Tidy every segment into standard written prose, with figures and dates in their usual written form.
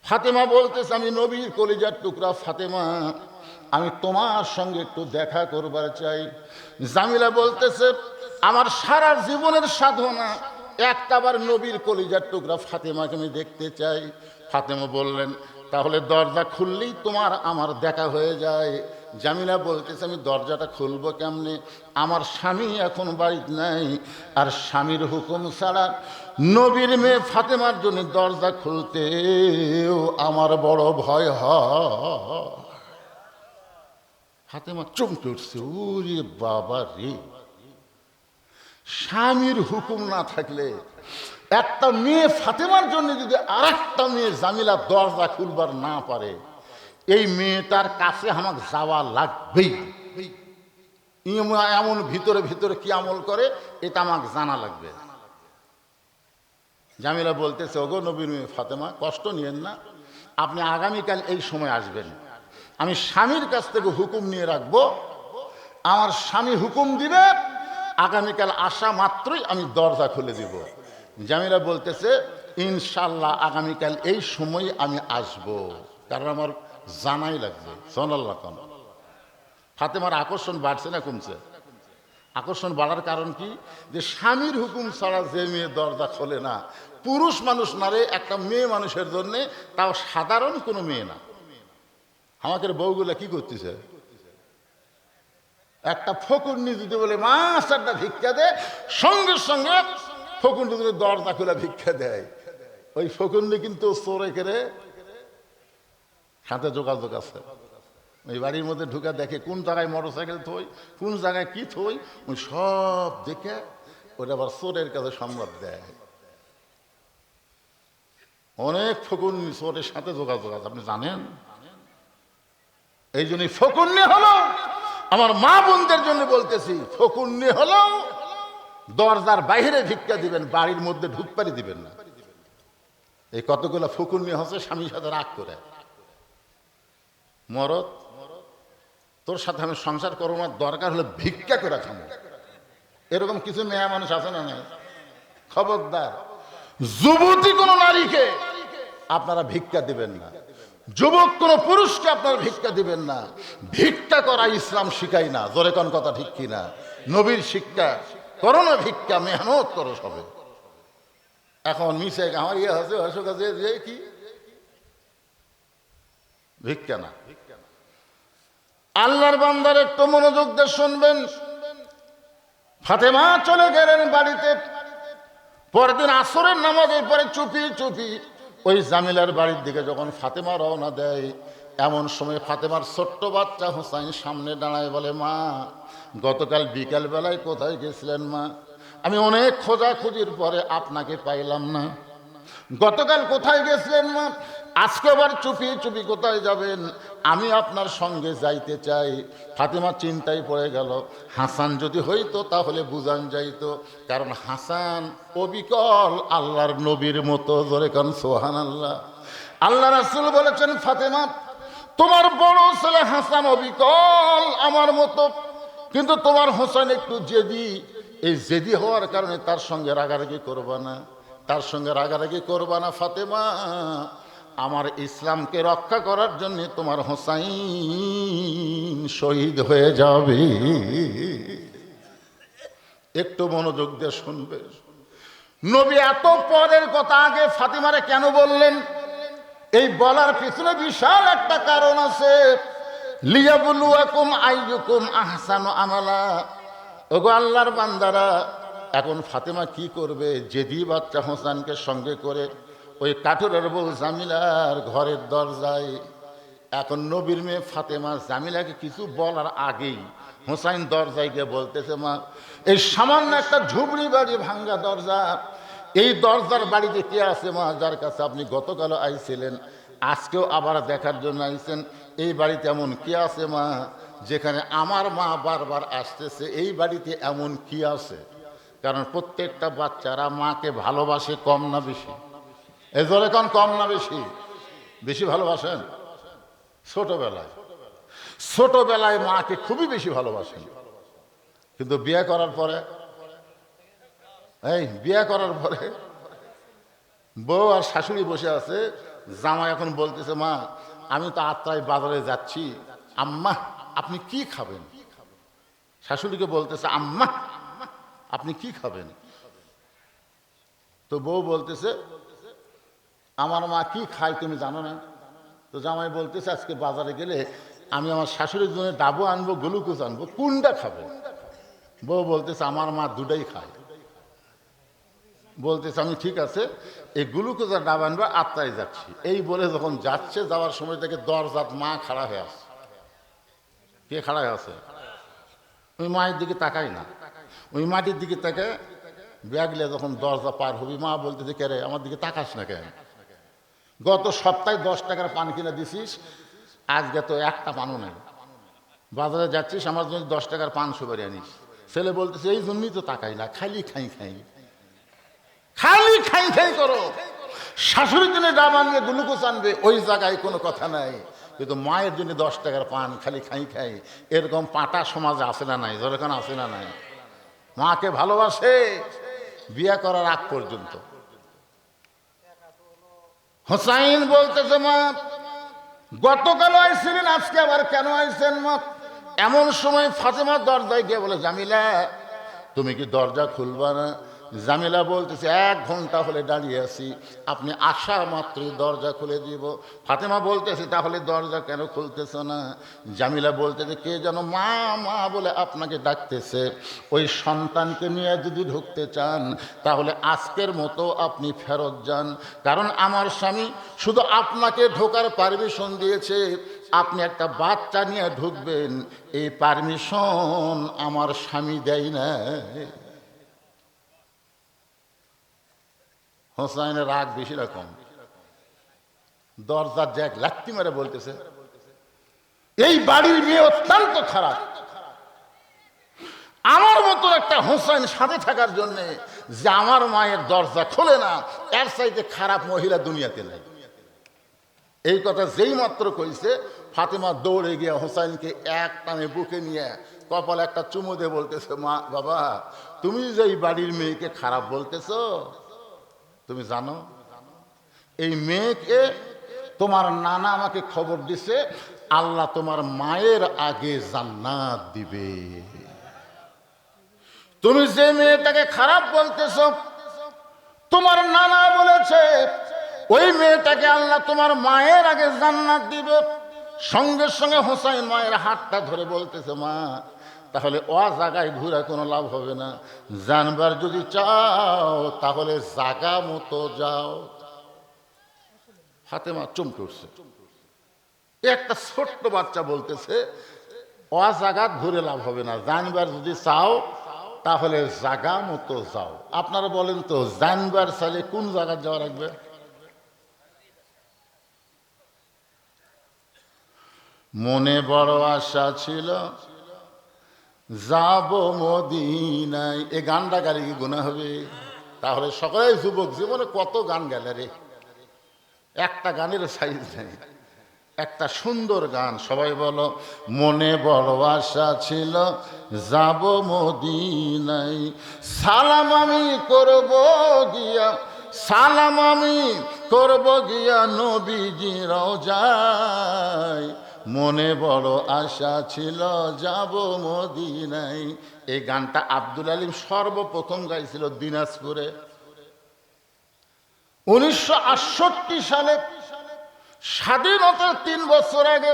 ফাতেমা বলতেছে, আমি নবীর কলিজার টুকরা ফাতেমা, আমি তোমার সঙ্গে একটু দেখা করবার চাই। জামিলা বলতেছে, আমার সারা জীবনের সাধনা একটাবার নবীর কলিজার টুকরা ফাতেমাকে আমি দেখতে চাই। ফাতেমা বললেন, তাহলে দরজা খুললেই তোমার আমার দেখা হয়ে যায়। জামিলা বলতেছে, আমি দরজাটা খুলবো কেমনে? আমার স্বামী এখন বাড়িতে নাই, আর স্বামীর হুকুম ছাড়া নবীর মেয়ে ফাতেমার জন্য দরজা খুলতেও আমার বড় ভয় হয়। ফাতেমা চমকে উঠছে, ওরে বাবা রে, স্বামীর হুকুম না থাকলে একটা মেয়ে ফাতেমার জন্য যদি আর একটা মেয়ে জামিলা দরজা খুলবার না পারে, এই মেয়েটার কাছে আমাকে যাওয়া লাগবেই। এমন ভিতরে ভিতরে কি আমল করে এটা আমাকে জানা লাগবে। জামিলা বলতেছে, ওগো নবীর মেয়ে ফাতেমা, কষ্ট নিয়েন না, আপনি আগামীকাল এই সময় আসবেন, আমি স্বামীর কাছ থেকে হুকুম নিয়ে রাখবো, আমার স্বামী হুকুম দিবে, আগামীকাল আসা মাত্রই আমি দরজা খুলে দিব। জামিলা বলতেছে, ইনশাল্লাহ আগামীকাল এই সময় আমি আসব, কারণ আমার জানাই লাগবে। সাল্লাল্লাহু আলাইহি। ফাতেমার আকর্ষণ বাড়ছে না কমছে? আকর্ষণ বাড়ার কারণ কি? যে স্বামীর হুকুম ছাড়া যে মেয়ে দরজা খোলে না, পুরুষ মানুষ না রে, একটা মেয়ে মানুষের জন্য, তাও সাধারণ কোনো মেয়ে না। আমাদের বউগুলা কি করতেছে, একটা ফকুন্নি যদি বলে মা চারটা ভিক্ষা দে, সঙ্গে সঙ্গে ফকুন্নি যদি দরজা খুলে ভিক্ষা দেয়, ওই ফকুন্নি কিন্তু চোরে কেড়ে সাথে যোগাযোগ আছে। ওই বাড়ির মধ্যে ঢুকে দেখে কোন জায়গায় মোটরসাইকেল থই, কোন জায়গায় কি থই, ওই সব দেখে ওটা আবার চোরের কাছে সংবাদ দেয়। অনেক ফকুন্নি চোরের সাথে যোগাযোগ আছে, আপনি জানেন। এই জন্যই ফকুন্নি হলো, আমার মা বোনদের জন্য বলতেছি, ফকুন্নি হলো দরজার বাইরে ভিক্ষা দিবেন, বাড়ির মধ্যে ঢুকপারি দিবেন না। এই কতগুলো ফকুন্নি হচ্ছে স্বামীর সাথে রাগ করে, মরদ তোর সাথে আমি সংসার করবো না, দরকার হলে ভিক্ষা করে খাবো, এরকম কিছু মেয়ে মানুষ আছে না নাই? খবরদার, যুবতী কোনো নারীকে আপনারা ভিক্ষা দিবেন না, যুবক কোন পুরুষকে আপনারা ভিক্ষা দিবেন না। ভিক্ষা করা ইসলাম শিখাই না, জোরে কোন কথা ঠিক কিনা? নবীর শিক্ষা, করো না ভিক্ষা, মেহনত করো সবে। এখন মিশে আমার ইয়ে আছে অশোক আছে যে কি ভিক্ষা না। আল্লাহর বান্দার একটু মনোযোগ দিয়ে শুনবেন। ফাতেমা চলে গেলেন বাড়িতে। পরদিন আসরের নামাজের পরে চুপি চুপি ওই জামিলার বাড়ির দিকে যখন ফাতেমা রওনা দেয়, এমন সময় ফাতেমার ছোট্ট বাচ্চা হোসাইন সামনে দাঁড়ায়, বলে, মা গতকাল বিকাল বেলায় কোথায় গেছিলেন মা? আমি অনেক খোঁজাখুঁজির পরে আপনাকে পাইলাম না। গতকাল কোথায় গেছিলেন মা? আজকে আবার চুপি চুপি কোথায় যাবেন? আমি আপনার সঙ্গে যাইতে চাই। ফাতেমা চিন্তায় পড়ে গেল, হাসান যদি হইতো তাহলে বুঝান যাইতো, কারণ হাসান অবিকল আল্লাহর নবীর মতো। জোরে কান সুবহানাল্লাহ। আল্লাহ রাসূল বলেছেন, ফাতেমা তোমার বড় ছেলে হাসান অবিকল আমার মতো, কিন্তু তোমার হোসেন একটু জেদি। এই জেদি হওয়ার কারণে তার সঙ্গে রাগারাগি করবা না, তার সঙ্গে রাগারাগি করবা না ফাতেমা। আমার ইসলামকে রক্ষা করার জন্য তোমার হোসাইন শহীদ হয়ে যাবে। একটু মনোযোগ দিয়ে শুনবে। নবী এত পরের কথা আগে ফাতিমারে কেন বললেন? এই বলার পিছনে বিশাল একটা কারণ আছে। লিয়াবলুয়াকুম আইয়ুকুম আহসানু আমালা। ওগো আল্লাহর বান্দারা, এখন ফাতেমা কি করবে? জেদি বাচ্চা হোসেনকে সঙ্গে করে ওই কাঠুরের বউ জামিলার ঘরের দরজায়। এখন নবীর মেয়ে ফাতেমা জামিলাকে কিছু বলার আগেই হোসাইন দরজায় গিয়ে বলতেছে, মা এই সামান্য একটা ঝুবড়ি বাড়ি ভাঙ্গা দরজা, এই দরজার বাড়িতে কে আছে মা, যার কাছে আপনি গতকাল আইছিলেন, আজকেও আবার দেখার জন্য আইছেন? এই বাড়িতে এমন কি আছে মা যেখানে আমার মা বারবার আসতেছে? এই বাড়িতে এমন কি আছে? কারণ প্রত্যেকটা বাচ্চারা মাকে ভালোবাসে কম না বেশি? এজরে কোন কম না বেশি? বেশি ভালোবাসেন? ছোটবেলায় ছোটবেলায় মাকে খুবই বেশি ভালোবাসেন, কিন্তু বিয়ে করার পরে, বিয়ে করার পরে বউ আর শাশুড়ি বসে আছে, জামাই এখন বলতেছে, মা আমি তো আত্রাই বাজারে যাচ্ছি, আম্মা আপনি কি খাবেন? শাশুড়িকে বলতেছে, আম্মা আপনি কি খাবেন? তো বউ বলতেছে, আমার মা কি খায় তুমি জানো না? তো জামাই বলতেছে, আজকে বাজারে গেলে আমি আমার শাশুড়ির জন্য ডাবো আনবো, গ্লুকোজ আনবো, কোনটা খাবে? বউ বলতেছে, আমার মা দুটাই খায়। বলতেছে, আমি ঠিক আছে এই গ্লুকোজ আর ডাব আনবো, আত্মায় যাচ্ছি। এই বলে যখন যাচ্ছে, যাওয়ার সময় থেকে দরজাত মা খাড়া হয়ে আছে। কে খাড়া হয়ে আছে? ওই মায়ের দিকে তাকাই না, ওই মাটির দিকে তাকে ব্যাগলে যখন দরজা পার হবি, মা বলতেছে, কে রে আমার দিকে তাকাস না কেন? গত সপ্তাহে 10 টাকার পান কিনে দিছিস, আজকে তো একটা পানও নাই। বাজারে যাচ্ছিস, আমার জন্য 10 টাকার পান সুপারি আনিস। ছেলে বলতেছে, এই জন্যই তো তাকাই না, খালি খাই খাই, খালি খাই খাই করো। শাশুড়ির জন্য ডাব আনবে, গ্লুকোজ আনবে, ওই জায়গায় কোনো কথা নাই। কিন্তু মায়ের জন্য 10 টাকার পান খালি খাই খাই, এরকম পাটা সমাজে আসে না নাই? যেরকম আসে না নাই? মাকে ভালোবাসে বিয়ে করার আগ পর্যন্ত। হোসাইন বলতেছে, মা গতকাল আইছিলেন, আজকে আবার কেন আইছেন মা? এমন সময় ফাতেমা দরজায় গিয়ে বলে, জামিলা তুমি কি দরজা খুলবা না? জামিলা বলতেছে, 1 ঘন্টা হলে দাঁড়িয়ে আছি, আপনি আসা মাত্রই দরজা খুলে দিব। ফাতেমা বলতেছে, তাহলে দরজা কেন খুলতেছ না? জামিলা বলতেছে, কে যেন মা মা বলে আপনাকে ডাকতেছে, ওই সন্তানকে নিয়ে যদি ঢুকতে চান তাহলে আজকের মতো আপনি ফেরত যান, কারণ আমার স্বামী শুধু আপনাকে ঢোকার পারমিশন দিয়েছে, আপনি একটা বাচ্চা নিয়ে ঢুকবেন এই পারমিশন আমার স্বামী দেয় না। হোসাইনের রাগ বেশি রকম, দরজার জ্যাক লাত্তি মেরে বলতেছে, এই বাড়ির মেয়ে অত্যন্ত খারাপ, আমার মতো একটা হোসাইন সাথে থাকার জন্য যে আমার মায়ের দরজা খোলে না, এর চাইতে খারাপ মহিলা দুনিয়াতে নাই। এই কথা যেই মাত্র কইছে, ফাতেমা দৌড়ে গিয়ে হোসাইনকে এক টানে বুকে নিয়ে কপালে একটা চুমু দিয়ে বলতেছে, মা বাবা তুমি যে এই বাড়ির মেয়েকে খারাপ বলতেছ, তুমি জানো এই মেয়েকে তোমার নানা আমাকে খবর দিছে, আল্লাহ তোমার মায়ের আগে জান্নাত দিবে। তুমি যে মেয়েটাকে খারাপ বলতেছ, তোমার নানা বলেছে ওই মেয়েটাকে আল্লাহ তোমার মায়ের আগে জান্নাত দিবে। সঙ্গে সঙ্গে হোসাইন মায়ের হাতটা ধরে বলতেছে, মা তাহলে ও জায়গায় ঘুরে কোনো লাভ হবে না, জানবার যদি চাও তাহলে জাগা মতো যাও। ফাতেমা চমকে উঠছে, একটা ছোট্ট বাচ্চা বলতেছে ও জায়গা ঘুরে লাভ হবে না, জানবার যদি চাও তাহলে জাগা মতো যাও। আপনারা বলেন তো, জানবার চাইলে কোন জায়গা যাওয়া রাখবে? মনে বড় আশা ছিল যাব মদিনায়। এই গানটা গালি কি গুনাহ হবে? তাহলে সকলে যুবক জীবনে কত গান গেলে রে, একটা গানের সাইজ নেই। একটা সুন্দর গান, সবাই বলো, মনে বড় আশা ছিল যাব মদিনায়, সালাম আমি করব গিয়া, সালাম আমি করব গিয়া নবীজি রওজায়, মনে বড় আশা ছিল যাব মদিনায়। এই গানটা আব্দুল আলিম সর্বপ্রথম গাইছিল দিনাজপুরে 1968 সালে, স্বাধীনতার 3 বছর আগে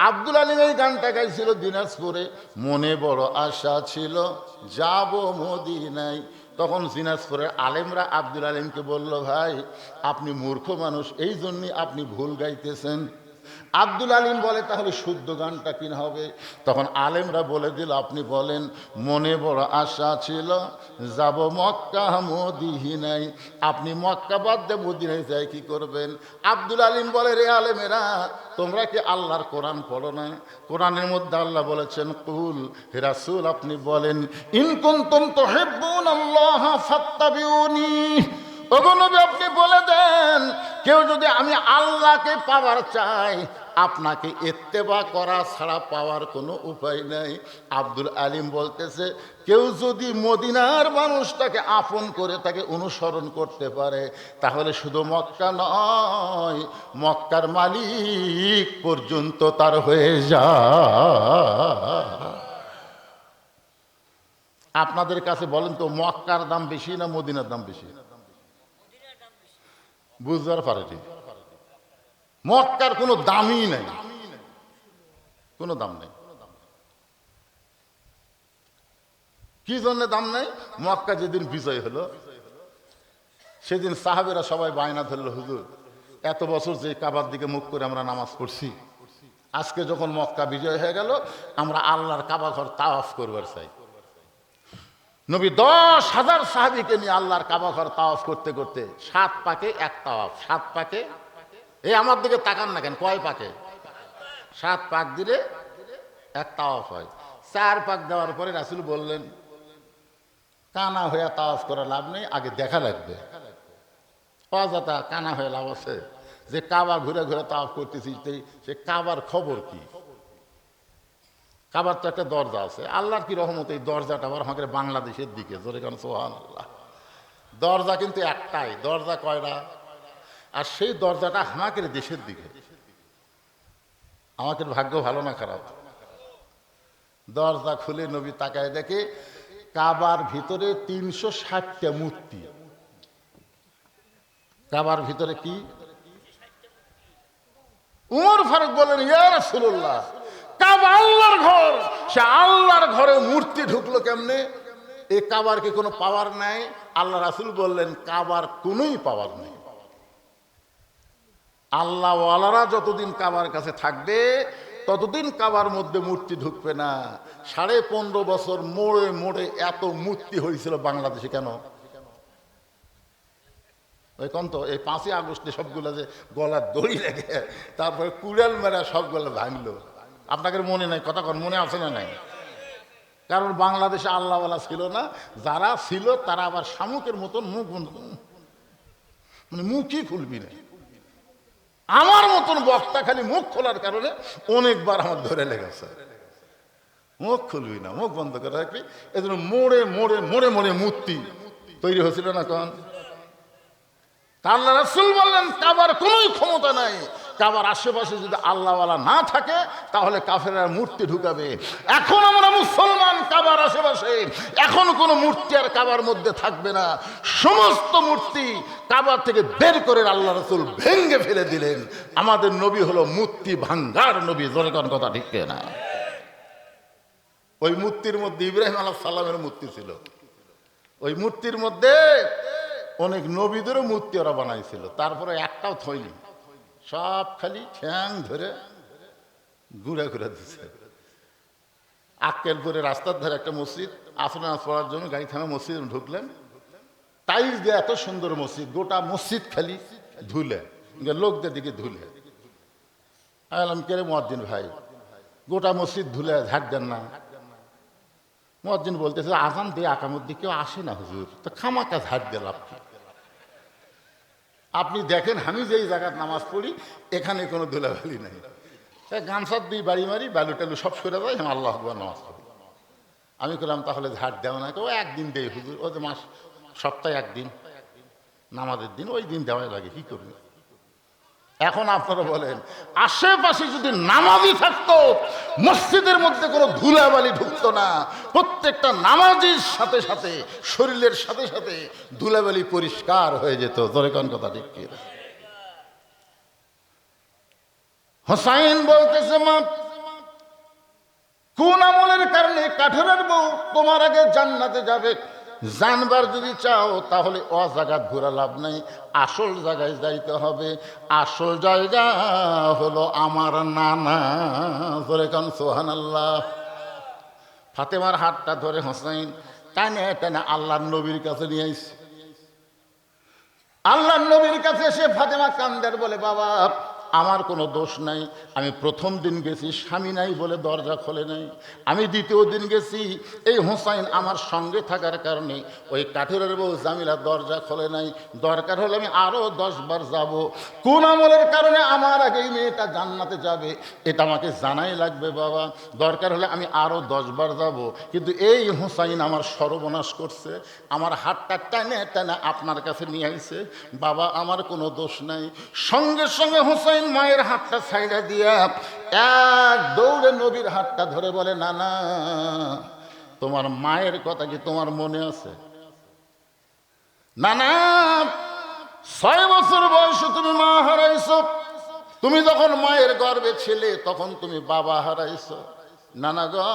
আব্দুল আলিম এই গানটা গাইছিল দিনাজপুরে। মনে বড় আশা ছিল যাব মদিনায়। তখন দিনাজপুরের আলেমরা আব্দুল আলিমকে বলল, ভাই আপনি মূর্খ মানুষ, এই জন্যই আপনি ভুল গাইতেছেন। আব্দুল আলিম বলে, তাহলে শুদ্ধ গানটা কি হবে? তখন আলেমরা বলে দিল, আপনি বলেন, মনে বড় আশা ছিল যাব মক্কা মদিনায়। আপনি মক্কা বাদ দিয়ে মদিনায় যাই কি করবেন? আব্দুল আলিম বলে, রে আলেমেরা, তোমরা কি আল্লাহর কোরআন পড়ো না? কোরআনের মধ্যে আল্লাহ বলেছেন, কুল হে রাসূল আপনি বলেন, ইন কুনতুম তুহিব্বুনাল্লাহ ফাত্তাবিউনি। ওগো নবী আপনি বলে দেন, কেউ যদি আমি আল্লাহকে পাওয়ার চাই আপনাকে ইত্তেবা করা ছাড়া পাওয়ার কোনো উপায় নাই। আব্দুল আলিম বলতেছে, কেউ যদি মদিনার মানুষটাকে আপন করে তাকে অনুসরণ করতে পারে, তাহলে শুধু মক্কা নয়, মক্কার মালিক পর্যন্ত তার হয়ে যায়। আপনাদের কাছে বলেন তো, মক্কার দাম বেশি না মদিনার দাম বেশি? বুঝবার পারেনি। মক্কার কোনো দামই নাই, কোনো দাম নেই। কি জন্য দাম নেই? মক্কা যেদিন বিজয় হলো সেদিন সাহাবেরা সবাই বায়না ধরলো, হুজুর এত বছর যে কাবার দিকে মুখ করে আমরা নামাজ পড়ছি, আজকে যখন মক্কা বিজয় হয়ে গেল, আমরা আল্লাহর কাবা ঘর তাওয়াফ করবার চাই। নবী 10,000 সাহাবীকে নিয়ে আল্লাহর কাবা ঘর তাওয়াফ করতে করতে 7 পাকে এক তাওয়াফ। 7 পাকে, এই আমার দিকে তাকান না কেন, কয় পাকে? 7 পাক দিলে এক তাওয়াফ হয়। 4 পাক দেওয়ার পরে রাসূল বললেন, কানা হয়ে তাওয়াফ করা লাভ নেই, আগে দেখা লাগবে। অযথা কানা হয়ে লাভ আছে? যে কাবা ঘুরে ঘুরে তাওয়াফ করতেছি, সে কাবার খবর কি? কাবার তো একটা দরজা আছে, আল্লাহর কি রহমত এই দরজাটা আবার আমাকে বাংলাদেশের দিকে, জোরে কারণ সুবহানাল্লাহ। দরজা কিন্তু একটাই, দরজা কয়টা? আর সেই দরজাটা আমাকে দেশের দিকে। আমাকে ভাগ্য ভালো না খারাপ? দরজা খুলে নবী তাকায় দেখে কাবার ভিতরে 360টা মূর্তি। কাবার ভিতরে কি? উমর ফারুক বলেন, ইয়া রাসূলুল্লাহ, কাবা আল্লাহর ঘর, সে আল্লাহর ঘরে মূর্তি ঢুকলো কেমনে? এই কাবার কি কোনো পাওয়ার নাই? আল্লাহ রাসূল বললেন, কাবার কোনোই পাওয়ার নেই। আল্লাহ ওয়ালারা যতদিন কাবার কাছে থাকবে ততদিন কাবার মধ্যে মূর্তি ঢুকবে না। 15.5 বছর মোড়ে মোড়ে এত মূর্তি হয়েছিল বাংলাদেশে কেন? ওই কন্ত এই 5ই আগস্টে সবগুলো যে গলার দড়ি লেগে তারপরে কুড়াল মেরা সবগুলো ভাঙলো। আপনাদের মনে নাই? কথা কন, মনে আছে না নাই? কারণ বাংলাদেশে আল্লাহওয়ালা ছিল না, যারা ছিল তারা আবার শামুকের মতন মুখ বন্ধ, মানে মুখই খুলবি না। আমার মতন বক্তা খালি মুখ খোলার কারণে অনেকবার আমার ধরে লেগেছে, মুখ খুলবি না, মুখ বন্ধ করে রাখবি। এজন্য মোড়ে মোড়ে মোড়ে মোড়ে মূর্তি তৈরি হয়েছিল না। কন আল্লাহ রাসূল বললেন, কাবার কোনোই ক্ষমতা নাই। কাবার আশেপাশে যদি আল্লাহওয়ালা না থাকে তাহলে কাফেররা মূর্তি ঢুকাবে। এখন আমরা মুসলমান, কাবার আশেপাশে এখন কোনো মূর্তি আর কাবার মধ্যে থাকবে না। সমস্ত মূর্তি কাবার থেকে বের করে আল্লাহ রাসূল ভেঙে ফেলে দিলেন। আমাদের নবী হলো মূর্তি ভাঙ্গার নবী। জোরে কোন কথা ঠিক না? ওই মূর্তির মধ্যে ইব্রাহিম আলাইহিস সালামের মূর্তি ছিল। ওই মূর্তির মধ্যে অনেক নবীদেরও মূর্তি ওরা বানাইছিল, তারপরে একটাও থইনি, সব খালি ঠ্যাং ধরে ঘুরে ঘুরে দিচ্ছে। আক্কেলপুরে রাস্তার ধারে একটা মসজিদ, আসর নামাজ পড়ার জন্য গাড়ি থামে, মসজিদে ঢুকলেন, টাইলস দিয়ে এত সুন্দর মসজিদ, গোটা মসজিদ খালি ধুলে, লোকদের দিকে ধুলে। আলাম কে রে মুয়াজ্জিন ভাই, গোটা মসজিদ ধুলে ঝাড় দেন না? মুয়াজ্জিন বলতেছে, আজান দিয়ে আকামত দিয়ে কেউ আসে না হুজুর, তো খামাকা ঝাড় দিলাম। আপনি দেখেন আমি যেই জায়গায় নামাজ পড়ি এখানে কোনো ধুলাবালি নাই, গামছার 2 বাড়ি মারি, বালু টালু সব সরে যায়, আমি আল্লাহু আকবার নামাজ পড়ি। আমি বললাম, তাহলে ঝাড় দেওয়া না? ও একদিন দেয় হুজুর, ও যে মাস সপ্তাহে একদিন নামাজের দিন, ওই দিন দেওয়াই লাগে, কি করবে? এখন আপনারা বলেন, আশেপাশে যদি নামাজি থাকতো মসজিদের মধ্যে কোনো ধুলাবালি ঢুকতো না, প্রত্যেকটা নামাজির সাথে সাথে শরীরের সাথে সাথে ধুলাবালি পরিষ্কার হয়ে যেত। জোরে কোন কথা ঠিক কি? হোসাইন বলতেছে, মা কোন আমলের কারণে কাঠেরের বউ তোমার আগে জান্নাতে যাবে? জানবার যদি চাও তাহলে অজায়গা ঘোরা লাভ নাই, আসল জায়গায় যাইতে হবে। আসল জায়গা হলো আমার নানা। ধরে কান সুবহানাল্লাহ। ফাতেমার হাতটা ধরে হোসাইন টানে টানে আল্লাহর নবীর কাছে নিয়ে আইছে। আল্লাহর নবীর কাছে এসে ফাতেমা কান্দার বলে, বাবা আমার কোনো দোষ নাই, আমি প্রথম দিন গেছি স্বামী নাই বলে দরজা খোলে নাই, আমি দ্বিতীয় দিন গেছি এই হোসাইন আমার সঙ্গে থাকার কারণে ওই কাঠুরের বউ জামিলা দরজা খোলে নাই, দরকার হলে আমি আরও 10 বার যাব। কোন আমলের কারণে আমার আগে এই মেয়েটা জান্নাতে যাবে এটা আমাকে জানাই লাগবে বাবা, দরকার হলে আমি আরও 10 বার যাব, কিন্তু এই হোসাইন আমার সর্বনাশ করছে, আমার হাতটা টানে টানে আপনার কাছে নিয়ে আইছে, বাবা আমার কোনো দোষ নাই। সঙ্গে সঙ্গে হোসাইন মায়ের হাতটা ছাইড়া দিয়া এক দৌড়ে নবীর হাতটা ধরে বলে, না না, তোমার মায়ের কথা কি তোমার মনে আছে? না না, 6 বছর বয়সে তুমি মা হারাইছো, তুমি যখন মায়ের গর্ভে ছিলে তখন তুমি বাবা হারাইছো। না না গো,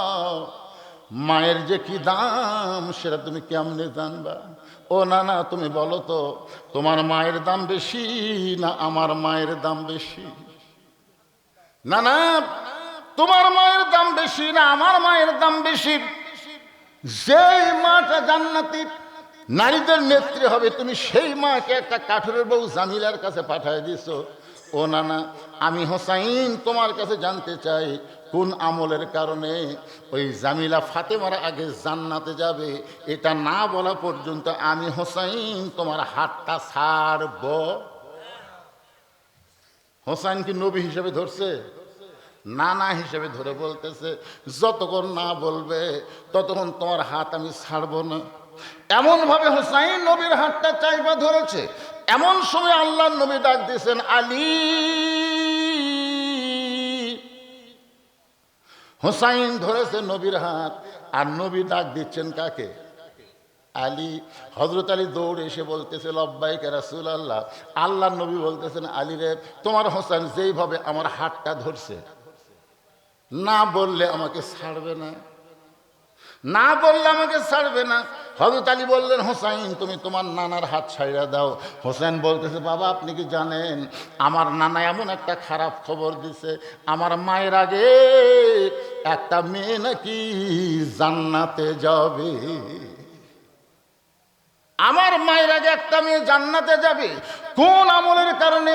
মায়ের যে কি দাম সেটা তুমি কেমনে জানবা? ও না না, তুমি বলো তো, তোমার মায়ের দাম বেশি না আমার মায়ের দাম বেশি? না না, তোমার মায়ের দাম বেশি না আমার মায়ের দাম বেশি? যেই মাটা জান্নাতি নারীদের নেত্রী হবে, তুমি সেই মাকে একটা কাঠুরের বউ জামিলার কাছে পাঠিয়ে দিছো। ও না না, আমি হোসাইন তোমার কাছে জানতে চাই, কোন আমলের কারণে ওই জামিলা ফাতেমার আগে জান্নাতে যাবে? এটা না বলা পর্যন্ত আমি হোসাইন তোমার হাতটা ছাড়ব। হোসাইন কি নবী হিসেবে ধরছে? না না হিসেবে ধরে বলতেছে, যতক্ষণ না বলবে ততক্ষণ তোমার হাত আমি ছাড়বো না। এমন ভাবে হোসাইন নবীর হাতটা চাইবা ধরেছে, এমন সময় আল্লাহর নবী ডাক দিয়েছেন, আলী। হোসাইন ধরেছে নবীর হাত, আর নবী ডাক দিচ্ছেন কাকে? আলী। হযরত আলী দৌড়ে এসে বলতেছে, লব্বাইক রাসূলুল্লাহ। আল্লাহর নবী বলতেছেন, আলী রে, তোমার হোসেন যেইভাবে আমার হাতটা ধরছে, না বললে আমাকে ছাড়বে না, না বললে আমাকে ছাড়বে না। হযরত আলী বললেন, হোসাইন তুমি তোমার নানার হাত ছাইড়া দাও। হোসেন বলতেছে, বাবা আপনি কি জানেন আমার নানা এমন একটা খারাপ খবর দিছে, আমার মায়ের আগে একটা মেয়ে নাকি জান্নাতে যাবে। আমার মায়ের আগে একটা মেয়ে জান্নাতে যাবে, কোন আমলের কারণে?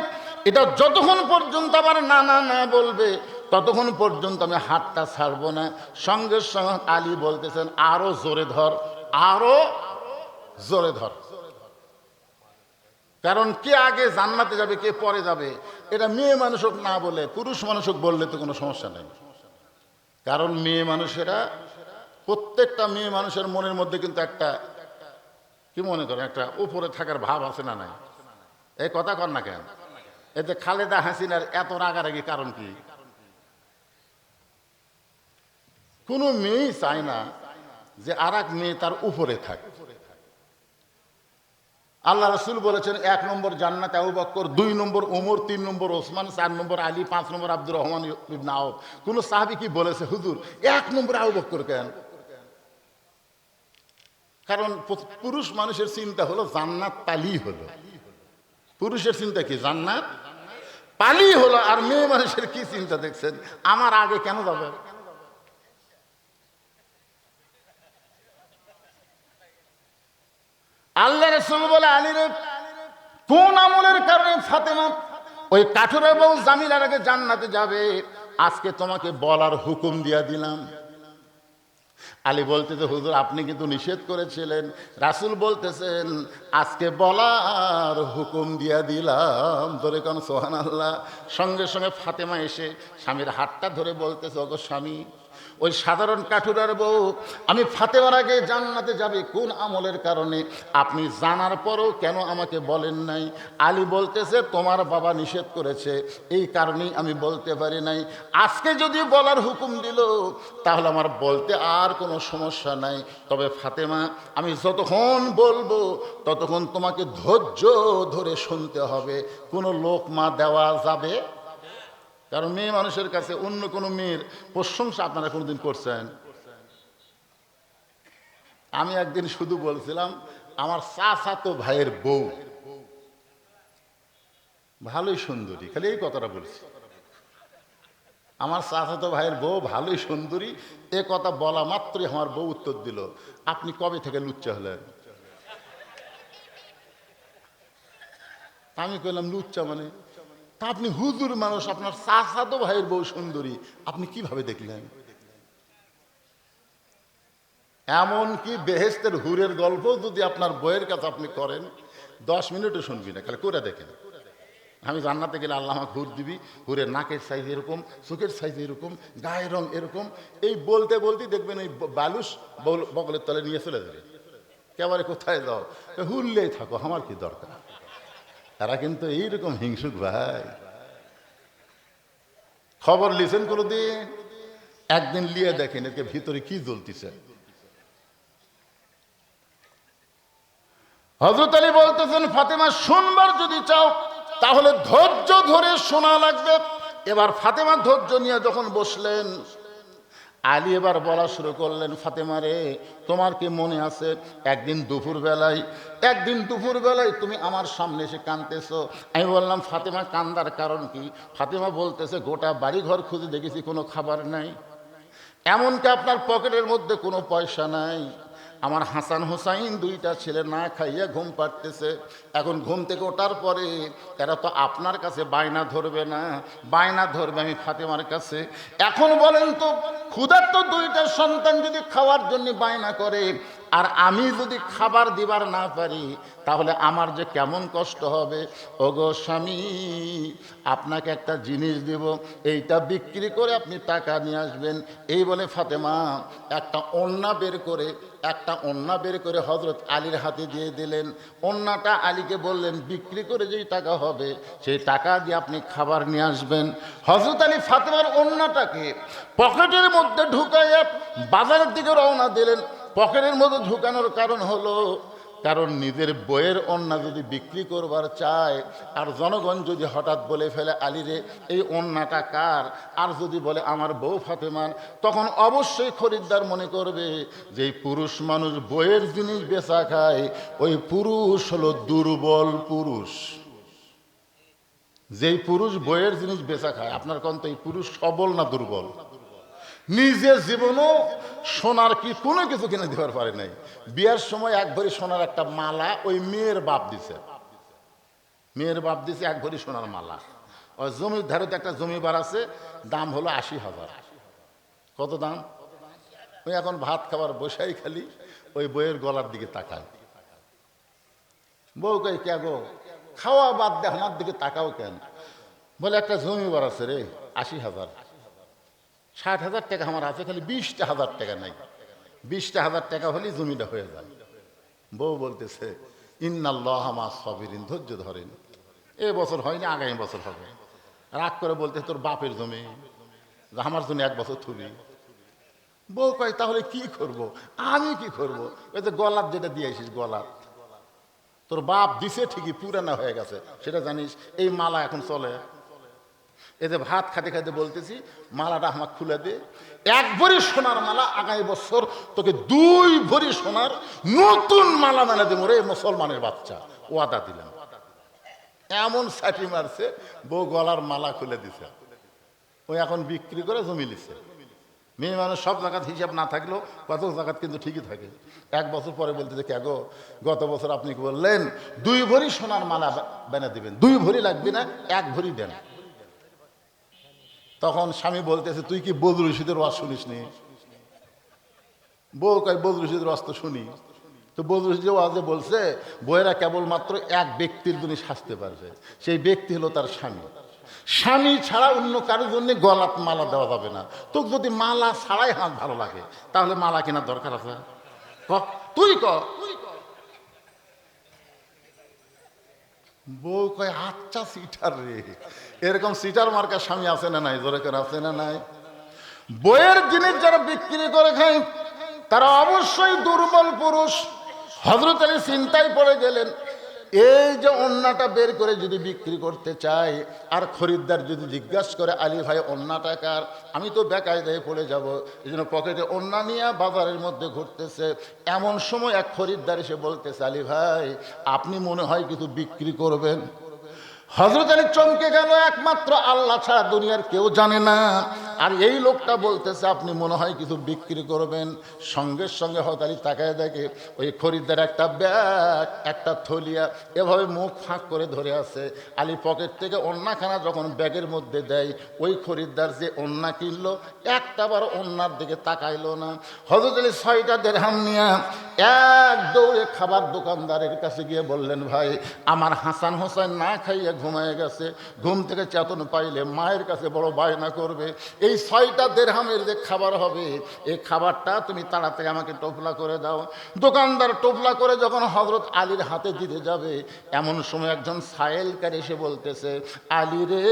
এটা যতক্ষণ পর্যন্ত আমার নানা না বলবে ততক্ষণ পর্যন্ত আমি হাতটা ছাড়বো না। সঙ্গে সঙ্গে আলী বলতেছেন, আরো জোরে ধর, আরো জোরে ধর। কারণ কে আগে জান্নাতে যাবে কে পরে যাবে এটা মেয়ে মানুষ হোক না বলে পুরুষ মানুষ হোক বললে তো কোনো সমস্যা নেই। কারণ মেয়ে মানুষেরা, প্রত্যেকটা মেয়ে মানুষের মনের মধ্যে কিন্তু একটা কি মনে করেন, একটা উপরে থাকার ভাব আছে না নাই? এই কথা কর না কেন? এতে খালেদা হাসিনার এত রাগারাগি কারণ কি? কোনো মেয়েই চায় না যে আর এক মেয়ে তার উপরে থাকে। আল্লাহ রাসূল বলেছেন, 1 নম্বর জান্নাতে আবু বকর, 2 নম্বর ওমর, 3 নম্বর ওসমান, 4 নম্বর আলী, 5 নম্বর আব্দুর রহমান ইবনে আওফ। কোন সাহাবী কি বলেছে, হুজুর 1 নম্বর আবু বকর কেন? কারণ পুরুষ মানুষের চিন্তা হলো জান্নাত পালি হলো। পুরুষের চিন্তা কি? জান্নাত পালি হলো। আর মেয়ে মানুষের কি চিন্তা দেখছেন, আমার আগে কেন যাবে? আল্লাহ রাসূল বলে, আলীর কোন আমলের কারণে ফাতেমা ওই কাঠুরের বউ জামিলার আগে জান্নাতে যাবে, আজকে তোমাকে বলার হুকুম দিয়া দিলাম। আলী বলতেছে, হুজুর আপনি কিন্তু নিষেধ করেছিলেন। রাসূল বলতেছেন, আজকে বলার হুকুম দিয়া দিলাম। ধরে কোন সুবহানাল্লাহ। সঙ্গে সঙ্গে ফাতেমা এসে স্বামীর হাতটা ধরে বলতেছে, ওগো স্বামী, ওই সাধারণ কাঠুরার বউ আমি ফাতেমার আগে জান্নাতে যাবে কোন আমলের কারণে আপনি জানার পরও কেন আমাকে বলেন নাই? আলী বলতেছে, তোমার বাবা নিষেধ করেছে, এই কারণেই আমি বলতে পারি নাই। আজকে যদি বলার হুকুম দিল তাহলে আমার বলতে আর কোনো সমস্যা নাই। তবে ফাতেমা, আমি যতক্ষণ বলবো ততক্ষণ তোমাকে ধৈর্য ধরে শুনতে হবে, কোনো লোকমা দেওয়া যাবে। কারণ মেয়ে মানুষের কাছে অন্য কোনো মেয়ের প্রশংসা আপনারা কোনোদিন করছেন? আমি একদিন শুধু বলছিলাম, আমার চাচাতো ভাইয়ের বউ ভালোই সুন্দরী, খালি এই কথাটা বলছি, আমার চাচাতো ভাইয়ের বউ ভালোই সুন্দরী। এ কথা বলা মাত্রই আমার বউ উত্তর দিল, আপনি কবে থেকে লুচ্চা হলেন? আমি কইলাম, লুচ্চা মানে? তা আপনি হুজুর মানুষ, আপনার চাচাতো ভাইয়ের বউ সুন্দরী, আপনি কিভাবে দেখলেন? এমনকি বেহেশতের হুরের গল্প যদি আপনার বইয়ের কাছে আপনি করেন 10 মিনিটও শুনবি না, খালি করে দেখেন। আমি জান্নাতে গেলে আল্লাহ আমাকে হুর দিবি, হুরের নাকের সাইজ এরকম, চোখের সাইজ এরকম, গায়ের রং এরকম, এই বলতে বলতে দেখবেন ওই বালুস বগলের তলে নিয়ে চলে যাবে। কেবারে কোথায় যাও, হুরলেই থাকো, আমার কি দরকার। তারা কিন্তু এইরকম হিংসুক ভাই। খবর লিসেন কোনোদিন? একদিন লিয়ে দেখেন একে ভিতরে কি জ্বলতেছে। হযরত আলী বলতেছেন, ফাতেমা শুনবার যদি চাও তাহলে ধৈর্য ধরে শোনা লাগবে। এবার ফাতেমা ধৈর্য নিয়ে যখন বসলেন, আলী এবার বলা শুরু করলেন, ফাতেমা রে, তোমার কি মনে আছে একদিন দুপুর বেলায় তুমি আমার সামনে এসে কাঁদতেছো? আমি বললাম, ফাতেমা কান্দার কারণ কি? ফাতেমা বলতেছে, গোটা বাড়ি ঘর খুঁজে দেখেছি কোনো খাবার নাই, এমনকি আপনার পকেটের মধ্যে কোনো পয়সা নাই। আমার হাসান হোসাইন দুইটা ছেলে না খাইয়া ঘুম পাড়তেছে। এখন ঘুম থেকে ওঠার পরে এরা তো আপনার কাছে বায়না ধরবে না, বায়না ধরবে আমি ফাতেমার কাছে। এখন বলেন তো, ক্ষুধার্ত দুইটা সন্তান যদি খাওয়ার জন্য বায়না করে আর আমি যদি খাবার দিবার না পারি, তাহলে আমার যে কেমন কষ্ট হবে। ওগো স্বামী, আপনাকে একটা জিনিস দেব, এইটা বিক্রি করে আপনি টাকা নিয়ে আসবেন। এই বলে ফাতেমা একটা ওড়না বের করে হযরত আলীর হাতে দিয়ে দিলেন। ওড়নাটা আলীকে বললেন, বিক্রি করে যেই টাকা হবে সেই টাকা দিয়ে আপনি খাবার নিয়ে আসবেন। হযরত আলী ফাতেমার ওড়নাটাকে পকেটের মধ্যে ঢুকাইয়া বাজারের দিকে রওনা দিলেন। পকেটের মধ্যে ঢুকানোর কারণ হলো, কারণ নিজের বইয়ের ওড়না যদি বিক্রি করবার চায় আর জনগণ যদি হঠাৎ বলে ফেলে, আলী রে এই ওড়নাটা কার, আর যদি বলে আমার বউ ফাতেমার, তখন অবশ্যই খরিদ্দার মনে করবে যে এই পুরুষ মানুষ বইয়ের জিনিস বেচা খায়, ওই পুরুষ হলো দুর্বল পুরুষ। যেই পুরুষ বইয়ের জিনিস বেচা খায়, আপনার কোন তো এই পুরুষ সবল না দুর্বল? নিজের জীবনও সোনার কি কোনো কিছু কিনে দেওয়ার পারে নাই। বিয়ার সময় এক ভরি সোনার একটা মালা ওই মেয়ের বাপ দিছে, এক ভরি সোনার মালা। ওই জমির ধারে একটা জমিবার আছে, দাম হলো 80,000। কত দাম? ওই এখন ভাত খাবার বসাই খালি ওই বইয়ের গলার দিকে তাকায়। বউ কই, কে গো, খাওয়া বাদ দে, আমার দিকে তাকাও কেন? বলে একটা জমিবার আছে রে, 80,000। 60,000 টাকা আমার আছে, খালি 20,000 টাকা নাই। 20,000 টাকা হলেই জমিটা হয়ে যায়। বউ বলতেছে, ইন্নাল্লাহ মা সাবিরিন, ধৈর্য ধরেন, এ বছর হয়নি, আগামী বছর হবে। রাগ করে বলতে, তোর বাপের জমি, আমার জন্য 1 বছর থুবি। বউ কয়, তাহলে কি করব? আমি কি করব? ওই যে গলার যেটা দিয়েছিস, গলার তোর বাপ দিছে ঠিকই, পুরানা হয়ে গেছে, সেটা জানিস? এই মালা এখন চলে। এই যে ভাত খাতে খাতে বলতেছি, মালাটা আমাকে খুলে দে। 1 ভরি সোনার মালা, আগামী বছর তোকে 2 ভরি সোনার নতুন মালা মেনে দেবো রে মুসলমানের বাচ্চা, ওয়াদা দিলাম। এমন সাটি মারছে, বউ গলার মালা খুলে দিছে। ওই এখন বিক্রি করে জমি লিছে। মেয়ে মানুষ সব জায়গাত হিসাব না থাকলেও কত জায়গাত কিন্তু ঠিকই থাকে। 1 বছর পরে বলতেছে, কে গো, গত বছর আপনি কি বললেন 2 ভরি সোনার মালা বেনা দিবেন, 2 ভরি লাগবে না, 1 ভরি দেন। তখন স্বামী বলতেছে, তুই কি বদরুল রশিদের ওয়াজ শুনিস নি? বউ কয়, বদরুল রশিদের ওয়াজ তো শুনি। তো বদরুল রশিদের ওয়াজে বলছে, বউয়েরা কেবলমাত্র এক ব্যক্তির জন্য শাস্তি পারবে, সেই ব্যক্তি হলো তার স্বামী। স্বামী ছাড়া অন্য কারোর জন্য গলাত মালা দেওয়া যাবে না। তোকে যদি মালা ছাড়াই হাত ভালো লাগে, তাহলে মালা কেনার দরকার আছে? তুই ক। বউ কয়, আচ্ছা সিটার রে, এরকম সিটার মার্কা স্বামী আছে না নাই? জোরে করে আছে না নাই? বইয়ের জিনিস যারা বিক্রি করে খায় তারা অবশ্যই দুর্বল পুরুষ। হযরত আলী চিন্তায় পড়ে গেলেন, এই যে ওড়নাটা বের করে যদি বিক্রি করতে চাই আর খরিদ্দার যদি জিজ্ঞাসা করে, আলী ভাই ওড়নাটা কার, আমি তো বেকায়দায় পড়ে যাব। এই জন্য পকেটে ওড়না নিয়ে বাজারের মধ্যে ঘুরতেছে। এমন সময় এক খরিদ্দার এসে বলতেছে, আলী ভাই আপনি মনে হয় কিছু বিক্রি করবেন। হযরত আলী চমকে গেল, একমাত্র আল্লাহ ছাড়া দুনিয়ার কেউ জানে না আর এই লোকটা বলতেছে আপনি মনে হয় কিছু বিক্রি করবেন। সঙ্গে সঙ্গে হয়তো আলী তাকায় দেখে ওই খরিদ্দার একটা ব্যাগ, একটা থলিয়া এভাবে মুখ ফাঁক করে ধরে আছে। আলী পকেট থেকে ওন্নাখানা যখন ব্যাগের মধ্যে দেয়, ওই খরিদ্দার যে ওন্না কিনলো একটাবার ওন্নার দিকে তাকাইলো না। হযরত আলী 6টা দিরহাম নিয়ে এক দৌড়ে খাবার দোকানদারের কাছে গিয়ে বললেন, ভাই আমার হাসান হোসেন না খাইয়ে ঘুমায় গেছে, ঘুম থেকে চেতন পাইলে মায়ের কাছে বড় বায়না করবে, এই 6টা দিরহামের যে খাবার হবে এই খাবারটা তুমি তাড়াতাড়ি আমাকে টোপলা করে দাও। দোকানদার টোপলা করে যখন হযরত আলীর হাতে দিতে যাবে, এমন সময় একজন সায়েলকার এসে বলতেছে, আলী রে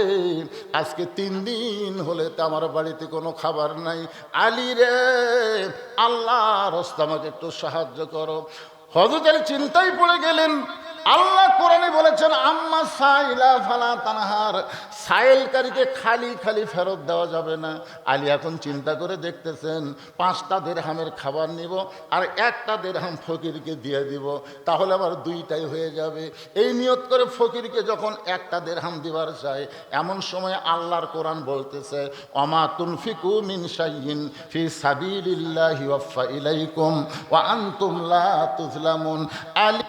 আজকে 3 দিন হলে তো আমার বাড়িতে কোনো খাবার নাই, আলী রে আল্লাহর রাস্তা আমাকে একটু সাহায্য করো। হযরত আলী চিন্তায় পড়ে গেলেন। আল্লাহ কোরআনে বলেছেন, আম্মা সাইলা ফালা তানহার, সাইলকারীকে খালি খালি ফেরত দেওয়া যাবে না। আলী এখন চিন্তা করে দেখতেছেন 5টা দিরহামের খাবার নিব আর 1টা দিরহাম ফকিরকে দিয়ে দিব, তাহলে আবার 2টাই হয়ে যাবে। এই নিয়ত করে ফকিরকে যখন 1টা দিরহাম দিবার চায়, এমন সময় আল্লাহর কোরআন বলতেছে, ওমা তুনফিকু মিন শাইইন ফি সাবিলিল্লাহি ওয়াফা ইলাইকুম ওয়া আনতুম লা তুজলামুন। আলী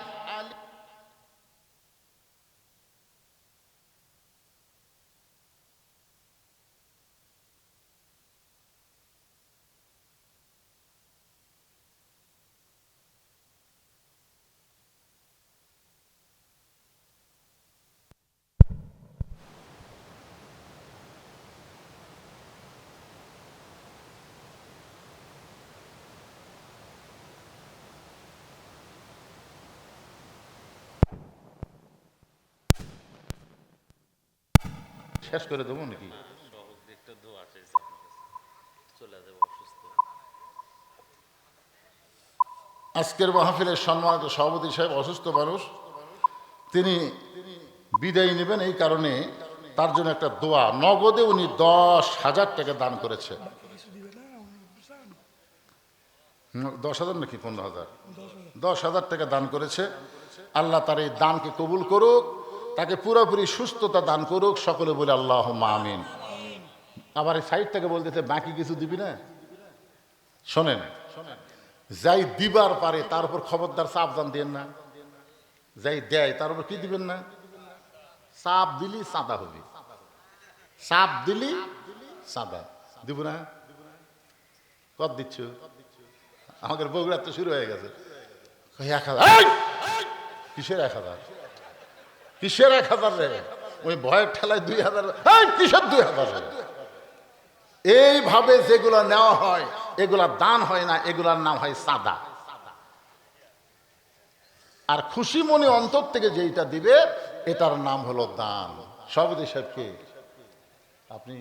শেষ করে দেবো নাকি? আজকের মাহফিলের সম্মানিত সভাপতি সাহেব অসুস্থ মানুষ, তিনি বিদায় নেবেন, এই কারণে তার জন্য একটা দোয়া, নগদে উনি 10,000 টাকা দান করেছে। 10,000 নাকি 15,000? 10,000 টাকা দান করেছে। আল্লাহ তার এই দানকে কবুল করুক, তাকে পুরোপুরি সুস্থতা দান করুক, সকলে বলে আল্লাহুম্মা আমিন। আবার এই সাইড থেকে বলতেছে বাকি কিছু দিবি না। শোনেন, যাই দিবার পারে তার উপর খবরদার চাপ দান দেন না, যাই দেয় তার উপর কি দিবেন না। চাপ দিলি চাঁদা হবে, চাপ দিলি চাঁদা দিব না। কত দিচ্ছ? আমাদের বগুড়া তো শুরু হয়ে গেছে 1,000। কিসের 1,000? কিসের 1,000 রে? ওই ভয়ের ঠেলায় 2,000। কিসের 2,000? এইভাবে যেগুলো নেওয়া হয় এগুলা দান হয় না, এগুলার নাম হয় চাঁদা। আর খুশি মনে অন্তর থেকে যেইটা দিবে এটার নাম হলো দান। সভাপতি সাহেবকে আপনি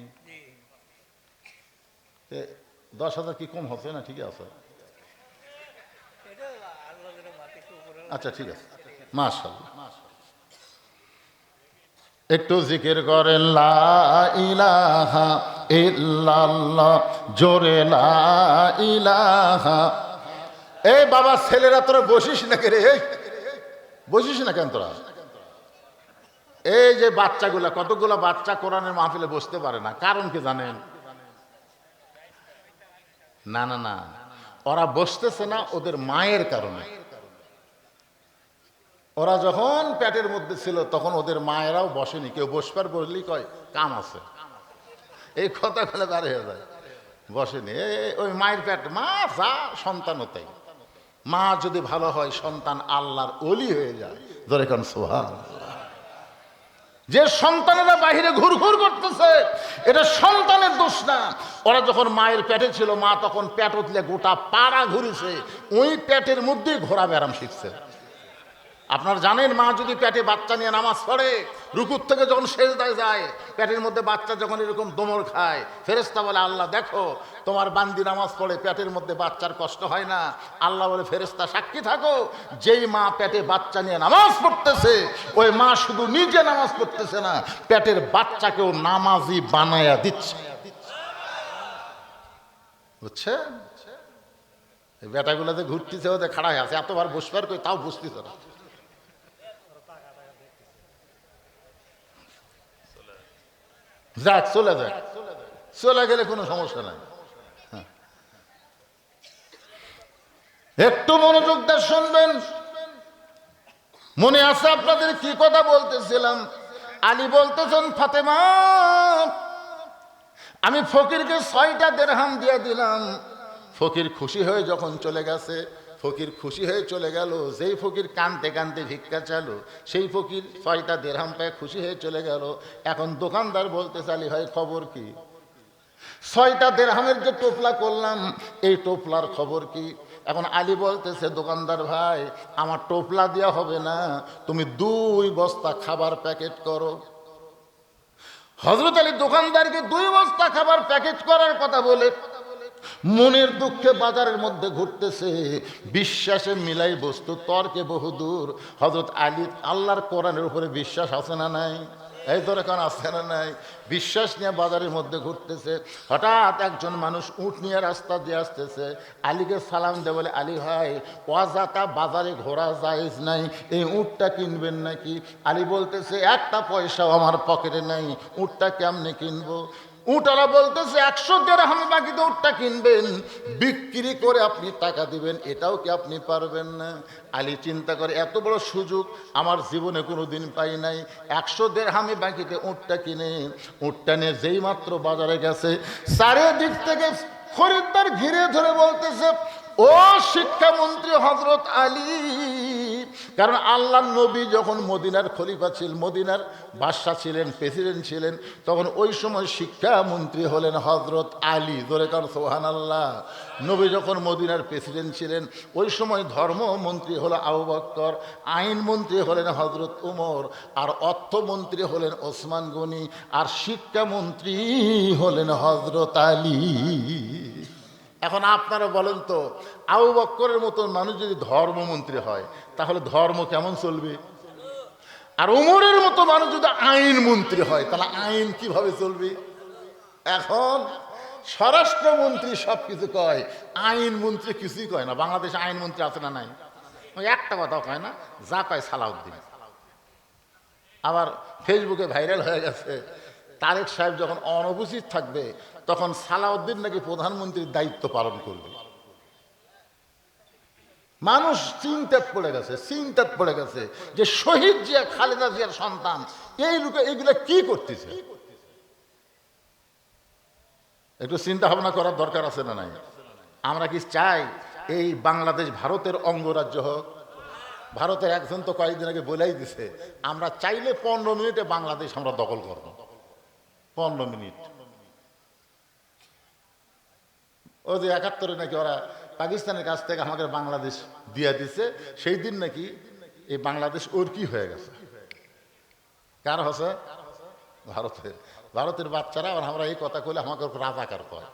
10,000 কি কম হচ্ছে না? ঠিক আছে, আচ্ছা ঠিক আছে, মাশাআল্লাহ। একটু জিকির করেন লা ইলাহা ইল্লাল্লাহ, জোরে লা ইলাহা। এই বাবা ছেলেরা তোরা বসিস না কে রে? বসিস না কেন তোরা? এই যে বাচ্চাগুলা, কতগুলা বাচ্চা কোরআনের মাহফিলে বসতে পারে না, কারণ কি জানেন? না না না, ওরা বসতেছে না ওদের মায়ের কারণে। ওরা যখন পেটের মধ্যে ছিল তখন ওদের মায়েরাও বসেনি, কেউ বসবার বললেই কয় কাম আছে, এই কথা বলে দাঁড়িয়ে যায়, বসেনি। ওই মায়ের পেট, মা যা সন্তানও তাই। মা যদি ভালো হয় সন্তান আল্লাহর ওলি হয়ে যায়। ধরে কারণ সুবহানাল্লাহ। যে সন্তানেরা বাহিরে ঘুরঘুর করতেছে এটা সন্তানের দোষ না। ওরা যখন মায়ের পেটে ছিল মা তখন পেট উঠলে গোটা পাড়া ঘুরেছে, ওই পেটের মধ্যেই ঘোরা ব্যায়াম শিখছে। আপনারা জানেন মা যদি পেটে বাচ্চা নিয়ে নামাজ পড়ে, রুকুর থেকে যখন সেজদায় যায়, পেটের মধ্যে বাচ্চা যখন এরকম দমর খায়, ফেরেশতা বলে আল্লাহ দেখো তোমার বান্দি নামাজ পড়ে, পেটের মধ্যে বাচ্চার কষ্ট হয় না। আল্লাহ বলে ফেরেশতা সাক্ষী থাকো, যেই মা পেটে বাচ্চা নিয়ে নামাজ পড়তেছে ওই মা শুধু নিজে নামাজ পড়তেছে না, পেটের বাচ্চাকেও নামাজি বানায়া দিচ্ছে। বুঝছেন? এই বেটাগুলোতে ঘুরতেছে, ওদের খাড়াই আছে, এতবার বসবার করে তাও বুঝতেছে না। যাক চলে যাক, চলে গেলে কোনো সমস্যা নাই। একটু মনোযোগ দিয়ে শুনবেন। মনে আছে আপনাদের কি কথা বলতেছিলাম? আলী বলতেছেন, ফাতেমা আমি ফকিরকে 6টা দিরহাম দিয়ে দিলাম। ফকির খুশি হয়ে যখন চলে গেছে, ফকির খুশি হয়ে চলে গেল। যেই ফকির কানতে কানতে ভিক্ষা চালু, সেই ফকির 6টা দিরহাম পেয়ে খুশি হয়ে চলে গেল। এখন দোকানদার বলতে চালি, ভাই খবর কি? 6টা দিরহামের যে টোপলা করলাম, এই টোপলার খবর কি? এখন আলী বলতেছে, দোকানদার ভাই আমার টোপলা দেওয়া হবে না, তুমি 2 বস্তা খাবার প্যাকেট করো। হযরত আলী দোকানদারকে 2 বস্তা খাবার প্যাকেট করার কথা বলে মনের দুঃখে বাজারের মধ্যে ঘুরতেছে। বিশ্বাসে মিলাই বস্তু, তর্কে বহুদূর। হযরত আলী আল্লাহর কোরআনের উপরে বিশ্বাস আছে না নাই? এই ধরে কারণ আছে না নাই? বিশ্বাস নিয়ে বাজারের মধ্যে ঘুরতেছে। হঠাৎ একজন মানুষ উট নিয়ে রাস্তা দিয়ে আসতেছে। আলীকে সালাম দেয়, বলে, আলী ভাই ওয়াজাতা বাজারে ঘোরা জায়েজ নাই, এই উটটা কিনবেন নাকি? আলী বলতেছে, একটা পয়সাও আমার পকেটে নাই, উটটা কেমনে কিনবো? উটওয়ালা বলতেছে, 100 দিরহাম বাকিতে উটটা কিনবেন, বিক্রি করে আপনি টাকা দিবেন, এটাও কি আপনি পারবেন না? আলী চিন্তা করে, এত বড় সুযোগ আমার জীবনে কোনো দিন পাই নাই। 100 দিরহামে বাকিতে উটটা কিনে, উটটা নিয়ে যেই মাত্র বাজারে গেছে, চারিদিক থেকে খরিদ্দার ঘিরে ধরে বলতেছে, ও শিক্ষামন্ত্রী হযরত আলী। কারণ আল্লাহর নবী যখন মদিনার খলিফা ছিলেন, মদিনার বাদশাহ ছিলেন, প্রেসিডেন্ট ছিলেন, তখন ওই সময় শিক্ষামন্ত্রী হলেন হযরত আলী। ধরে কারণ সুবহানাল্লাহ। নবী যখন মদিনার প্রেসিডেন্ট ছিলেন, ওই সময় ধর্মমন্ত্রী হলো আবু বকর, আইনমন্ত্রী হলেন হযরত উমর, আর অর্থমন্ত্রী হলেন ওসমান গনি, আর শিক্ষামন্ত্রী হলেন হযরত আলী। এখন আপনারা বলেন তো, আবু বকরের মতন মানুষ যদি ধর্মমন্ত্রী হয়, তাহলে ধর্ম কেমন চলবে? আর উমরের মতো মানুষ যদি আইনমন্ত্রী হয়, তাহলে আইন কিভাবে চলবে? এখন স্বরাষ্ট্রমন্ত্রী সবকিছু কয়, আইনমন্ত্রী কিছুই কয় না। বাংলাদেশে আইনমন্ত্রী আছে না নাই? ওই একটা কথাও কয় না, যা কয় সালাউদ্দিন। আবার ফেসবুকে ভাইরাল হয়ে গেছে, তারেক সাহেব যখন অনুপস্থিত থাকবে, তখন সালাউদ্দিন নাকি প্রধানমন্ত্রীর দায়িত্ব পালন করবে। মানুষ চিন্তাত পড়ে গেছে যে শহীদ জিয়া, খালেদা জিয়ার সন্তান, এই লোকে এইগুলা কি করতেছে? একটু চিন্তা ভাবনা করার দরকার আছে না নাই? আমরা কি চাই এই বাংলাদেশ ভারতের অঙ্গরাজ্য হোক? ভারতের একজন তো কয়েকদিন আগে বলেই দিছে, আমরা চাইলে 15 মিনিটে বাংলাদেশ আমরা দখল করব। 15 মিনিট। ওই যে 71-এ নাকি ওরা পাকিস্তানের কাছ থেকে আমাদের বাংলাদেশ দিয়ে দিছে, সেই দিন নাকি এই বাংলাদেশ ওর কি হয়ে গেছে। কার হচ্ছে? ভারতের বাচ্চারা। আর আমরা এই কথা কইলে আমাকে রাজাকার কয়,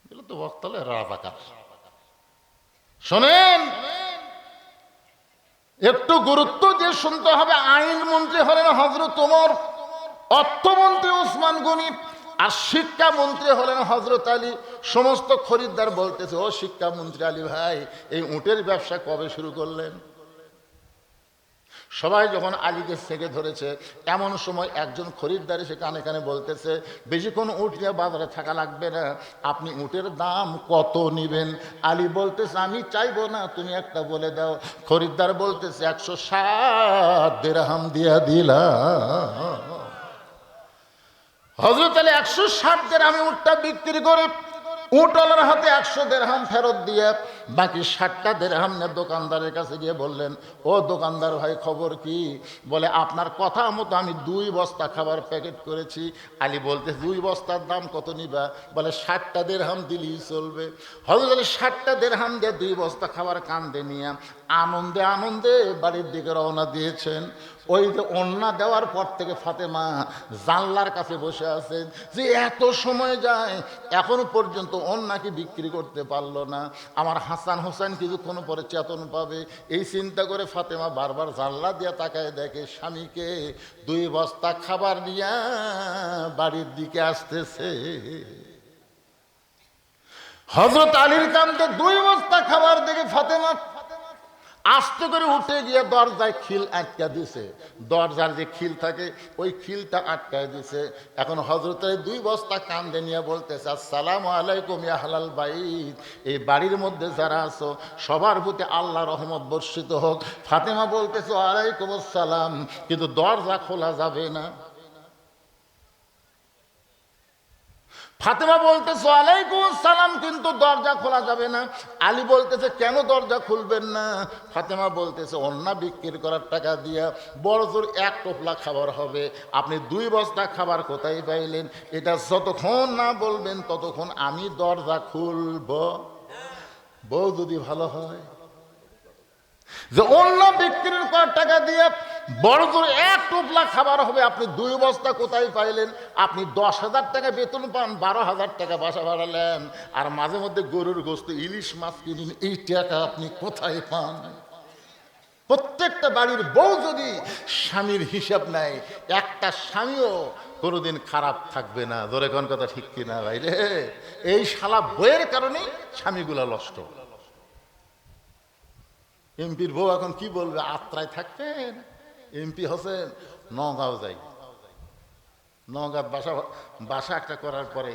এগুলো তো বক্তলে রাজাকার। শোনেন, একটু গুরুত্ব দিয়ে শুনতে হবে। আইনমন্ত্রী হলেন হযরত ওমর, অর্থমন্ত্রী ওসমান গনি, আর শিক্ষামন্ত্রী হলেন হযরত আলী। সমস্ত খরিদ্দার বলতেছে, ও শিক্ষামন্ত্রী আলী ভাই, এই উটের ব্যবসা কবে শুরু করলেন? সবাই যখন আলীকে সেকে ধরেছে, এমন সময় একজন খরিদ্দার এসে কানে কানে বলতেছে, বেশিক্ষণ উট নিয়ে বাজারে থাকা লাগবে না, আপনি উটের দাম কত নিবেন? আলী বলতেছে, আমি চাইবো না, তুমি একটা বলে দাও। খরিদ্দার বলতেছে, 160 দিরহাম দিয়া দিলাম। হযরত আলী 160 দিরহামে উটটা বিক্রি করে উটওয়ালার হাতে 100 দিরহাম ফেরত দিয়ে বাকি 60টা দিরহাম নিয়ে দোকানদারের কাছে গিয়ে বললেন, ও দোকানদার ভাই খবর কি? বলে, আপনার কথা মতো আমি 2 বস্তা খাবার প্যাকেট করেছি। আলী বলতে, 2 বস্তার দাম কত নিবা? বলে, 60টা দিরহাম দিলেই চলবে। হযরত আলী 60টা দিরহাম দিয়ে 2 বস্তা খাবার কান্দে নিয়ে আনন্দে আনন্দে বাড়ির দিকে রওনা দিয়েছেন। ওই যে ওন্না দেওয়ার পর থেকে ফাতেমা জানলার কাছে বসে আছেন, যে এত সময় যায় এখনো পর্যন্ত ওন্নাকে বিক্রি করতে পারলো না, আমার হাসান হোসেন কিছুক্ষণ পরে চেতন পাবে। এই চিন্তা করে ফাতেমা বারবার জানলা দিয়ে তাকায় দেখে স্বামীকে 2 বস্তা খাবার নিয়ে বাড়ির দিকে আসতেছে। হযরত আলীর কান্দে 2 বস্তা খাবার দেখে ফাতেমা আস্তে করে উঠে গিয়ে দরজায় খিল আটকা দিছে, দরজার যে খিল থাকে ওই খিলটা আটকায় দিছে। এখন হযরতের 2 বস্তা কান্দে নিয়ে বলতেছে, আসসালামু আলাইকুম ইয়া আহলাল বাইত, এই বাড়ির মধ্যে যারা আছো সবার প্রতি আল্লাহ রহমত বর্ষিত হোক। ফাতেমা বলতেছে ওয়ালাইকুম আসসালাম, কিন্তু দরজা খোলা যাবে না। ফাতেমা বলতেছে ওয়ালাইকুম আসসালাম, কিন্তু দরজা খোলা যাবে না। আলী বলতেছে কেন দরজা খুলবেন না? ফাতেমা বলতেছে অন্য বিক্রি করার টাকা দিয়া বড়জোর 1 টোপলা খাবার হবে, আপনি 2 বস্তা খাবার কোথায় পাইলেন? এটা যতক্ষণ না বলবেন ততক্ষণ আমি দরজা খুলব। বউ যদি ভালো হয় যে অন্য বিক্রির করার টাকা দিয়ে বড়জোর 1 টোপলা খাবার হবে, আপনি 2 বস্তা কোথায় পাইলেন? আপনি 10,000 টাকা বেতন পান, 12,000 টাকা বাসা বাড়ালেন, আর মাঝে মধ্যে গরুর গোস্ত ইলিশ মাছ কিনুন, এই টাকা আপনি কোথায় পান? প্রত্যেকটা বাড়ির বউ যদি স্বামীর হিসাব নেয়, একটা স্বামীও কোনোদিন খারাপ থাকবে না। ধরে কোন কথা ঠিক কিনা ভাই রে? এই শালা বইয়ের কারণেই স্বামীগুলা নষ্ট। এমপির বউ এখন কি বলবে? আত্রায় থাকতেন, এমপি হোসেন নগাঁও যাই, নগাঁত বাসা একটা করার পরে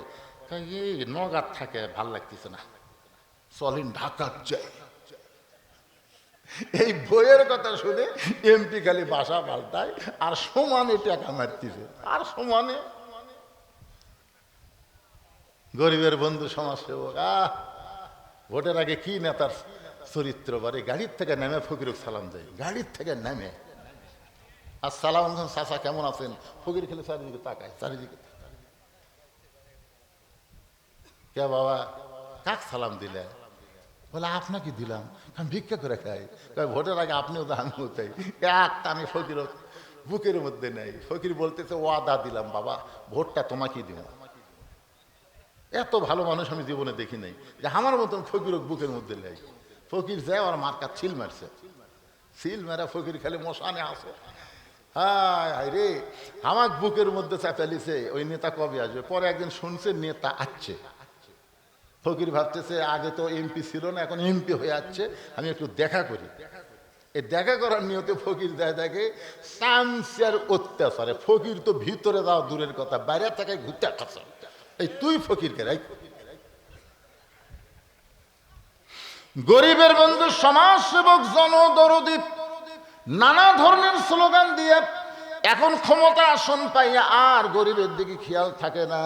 নগাঁত থাকে ভাল লাগতেছে না, চলেন ঢাকা যাই। এই বইয়ের কথা শুনে এমপি খালি বাসা পাল্টায় আর সমানে টাকা মারতেছে, আর সমানে। গরিবের বন্ধু সমাজসেবক, ভোটের আগে কি নেতার চরিত্র বাড়ে, গাড়ির থেকে নেমে ফকিরকে সালাম দেয়, গাড়ির থেকে নেমে আসসালাম চাচা কেমন আছেন? ফকির খেলে চারিদিকে তাকায়, চারিদিকে কে বাবা কাক সালাম দিলে? বলে আপনাকে দিলাম, আমি ভিক্ষা করে খাই। ভোটের আগে আপনিও তো আমিও তাই, একটা আমি ফকির বুকের মধ্যে নেই। ফকির বলতেছে ওয়াদা দিলাম বাবা, ভোটটা তোমাকেই দিব। এত ভালো মানুষ আমি জীবনে দেখি নাই যে আমার মতন ফকির বুকের মধ্যে নেই। ফকির যায় আর মার্কা ছিল মারছে, ছিল মেরা ফকির খালি মশানে আসে। হায় হায় রে, আমার বুকের মধ্যে চাপালিছে ওই নেতা কবে আসবে। পরে একদিন শুনছে নেতা আসছে, ফকির ভাবতেছে আগে তো এমপি ছিল না, এখন এমপি হয়ে যাচ্ছে, আমি একটু দেখা করি। এই দেখা করার নিয়তে ফকির যায়, দেখে চামচার অত্যাচারে ফকির তো ভিতরে যাওয়া দূরের কথা, বাইরে থেকে ঘুরতে খাচ্ছে। এই তুই ফকির কে? গরিবের বন্ধু সমাজসেবক জনদরদী নানা ধরনের স্লোগান দিয়ে এখন ক্ষমতা আসন পাইয়া আর গরিবের দিকে খেয়াল থাকে না।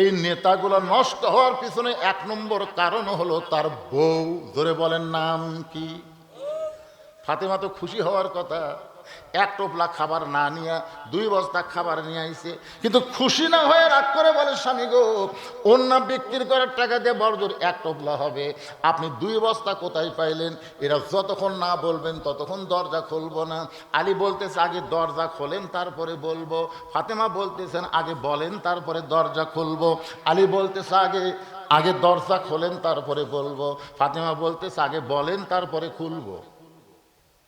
এই নেতাগুলো নষ্ট হওয়ার পিছনে 1 নম্বর কারণ হলো তার বউ। ধরে বলেন নাম কি? ফাতেমা তো খুশি হওয়ার কথা, 1 টোপলা খাবার না নিয়ে 2 বস্তা খাবার নিয়ে আইছে, কিন্তু খুশি না হয়ে রাগ করে বলে স্বামী গো, অন্য বিক্রি করার টাকা দিয়ে বড়জোর 1 টোপলা হবে, আপনি 2 বস্তা কোথায় পাইলেন? এরা যতক্ষণ না বলবেন ততক্ষণ দরজা খুলবো না। আলী বলতেছে আগে দরজা খোলেন তারপরে বলবো। ফাতেমা বলতেছেন আগে বলেন তারপরে দরজা খুলবো। আলী বলতেছে আগে দরজা খোলেন তারপরে বলবো। ফাতেমা বলতেছে আগে বলেন তারপরে খুলবো।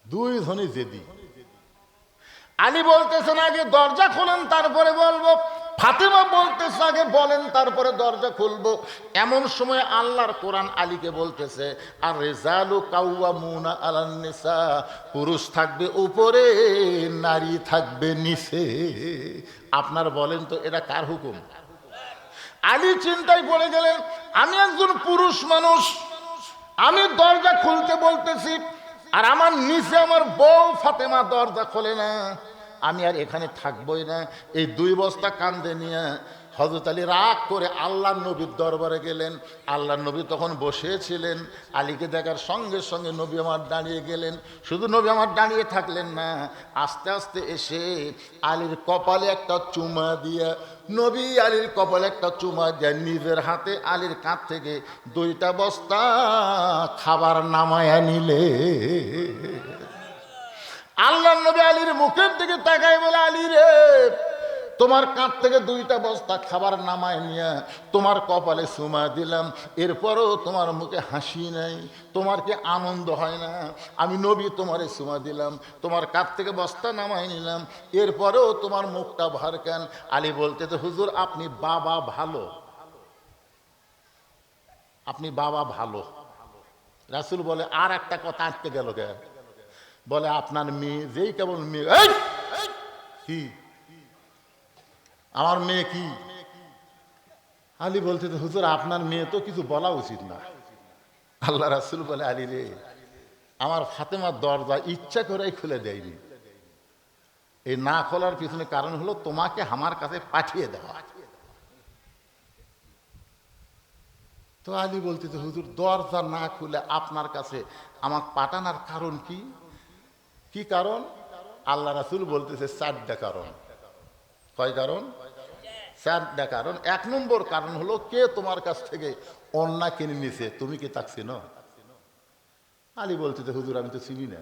2 জনই জেদি। আলী বলতেছেন আগে দরজা খোলেন তারপরে বলবো, ফাতেমা বলতেছে আগে বলেন তারপরে দরজা খুলবো। এমন সময় আল্লাহর কোরআন আলীকে বলতেছে আর রিজালু কাওয়ামুনা আলান নিসা, পুরুষ থাকবে উপরে নারী থাকবে নিচে। আপনার বলেন তো এটা কার হুকুম? আলী চিন্তায় পড়ে গেলেন, আমি একজন পুরুষ মানুষ, আমি দরজা খুলতে বলতেছি আর আমার নিচে আমার বউ ফাতেমা দরজা খোলে না, আমি আর এখানে থাকবোই না। এই 2 বস্তা কান্দে নিয়ে হযরত আলী রাগ করে আল্লাহর নবীর দরবারে গেলেন। আল্লাহর নবী তখন বসেছিলেন। আলীকে দেখার সঙ্গে সঙ্গে নবী আমার দাঁড়িয়ে গেলেন। শুধু নবী আমার দাঁড়িয়ে থাকলেন না, আস্তে আস্তে এসে আলীর কপালে একটা চুমা দিয়া, নবী আলীর কপালে একটা চুমা দিয়ে নিজের হাতে আলীর কাঁধ থেকে 2টা বস্তা খাবার নামায়া নিলে। আল্লাহর নবী আলীর মুখের দিকে তাকায় বলে আলী রে, তোমার কাঁধ থেকে 2টা বস্তা খাবার নামায় নিয়ে তোমার কপালে চুমা দিলাম, এরপরও তোমার মুখে হাসি নাই, তোমার কি আনন্দ হয় না? আমি নবী তোমারে চুমা দিলাম, তোমার কাঁধ থেকে বস্তা নামায় নিলাম, এরপরেও তোমার মুখটা ভার কেন? আলী বলতে তো হুজুর আপনি বাবা ভালো, আপনি বাবা ভালো, রাসূল বলে আর একটা কথা আটকে গেল কে? বলে আপনার মেয়ে যেই কেবল মেয়ে, এই কি আমার মেয়ে কি? আলী বলতে হুজুর আপনার মেয়ে তো কিছু বলা উচিত না। আল্লাহ রাসূল বলে আলী রে, আমার ফাতেমার দরজা ইচ্ছা করেই খুলে দেয়নি। এই না খোলার পিছনে কারণ হলো তোমাকে আমার কাছে পাঠিয়ে দেওয়া। তো আলী বলতে হুজুর দরজা না খুলে আপনার কাছে আমার পাঠানোর কারণ কি? কি কারণ? আল্লাহ রাসূল বলতেছে চারটা কারণ। কয় কারণ? চারটা কারণ। এক নম্বর কারণ হলো কে তোমার কাছ থেকে অন্না কিনে নিছে, তুমি কি তাকে চিনো? আলী বলতেছে হুজুর আমি তো চিনি না।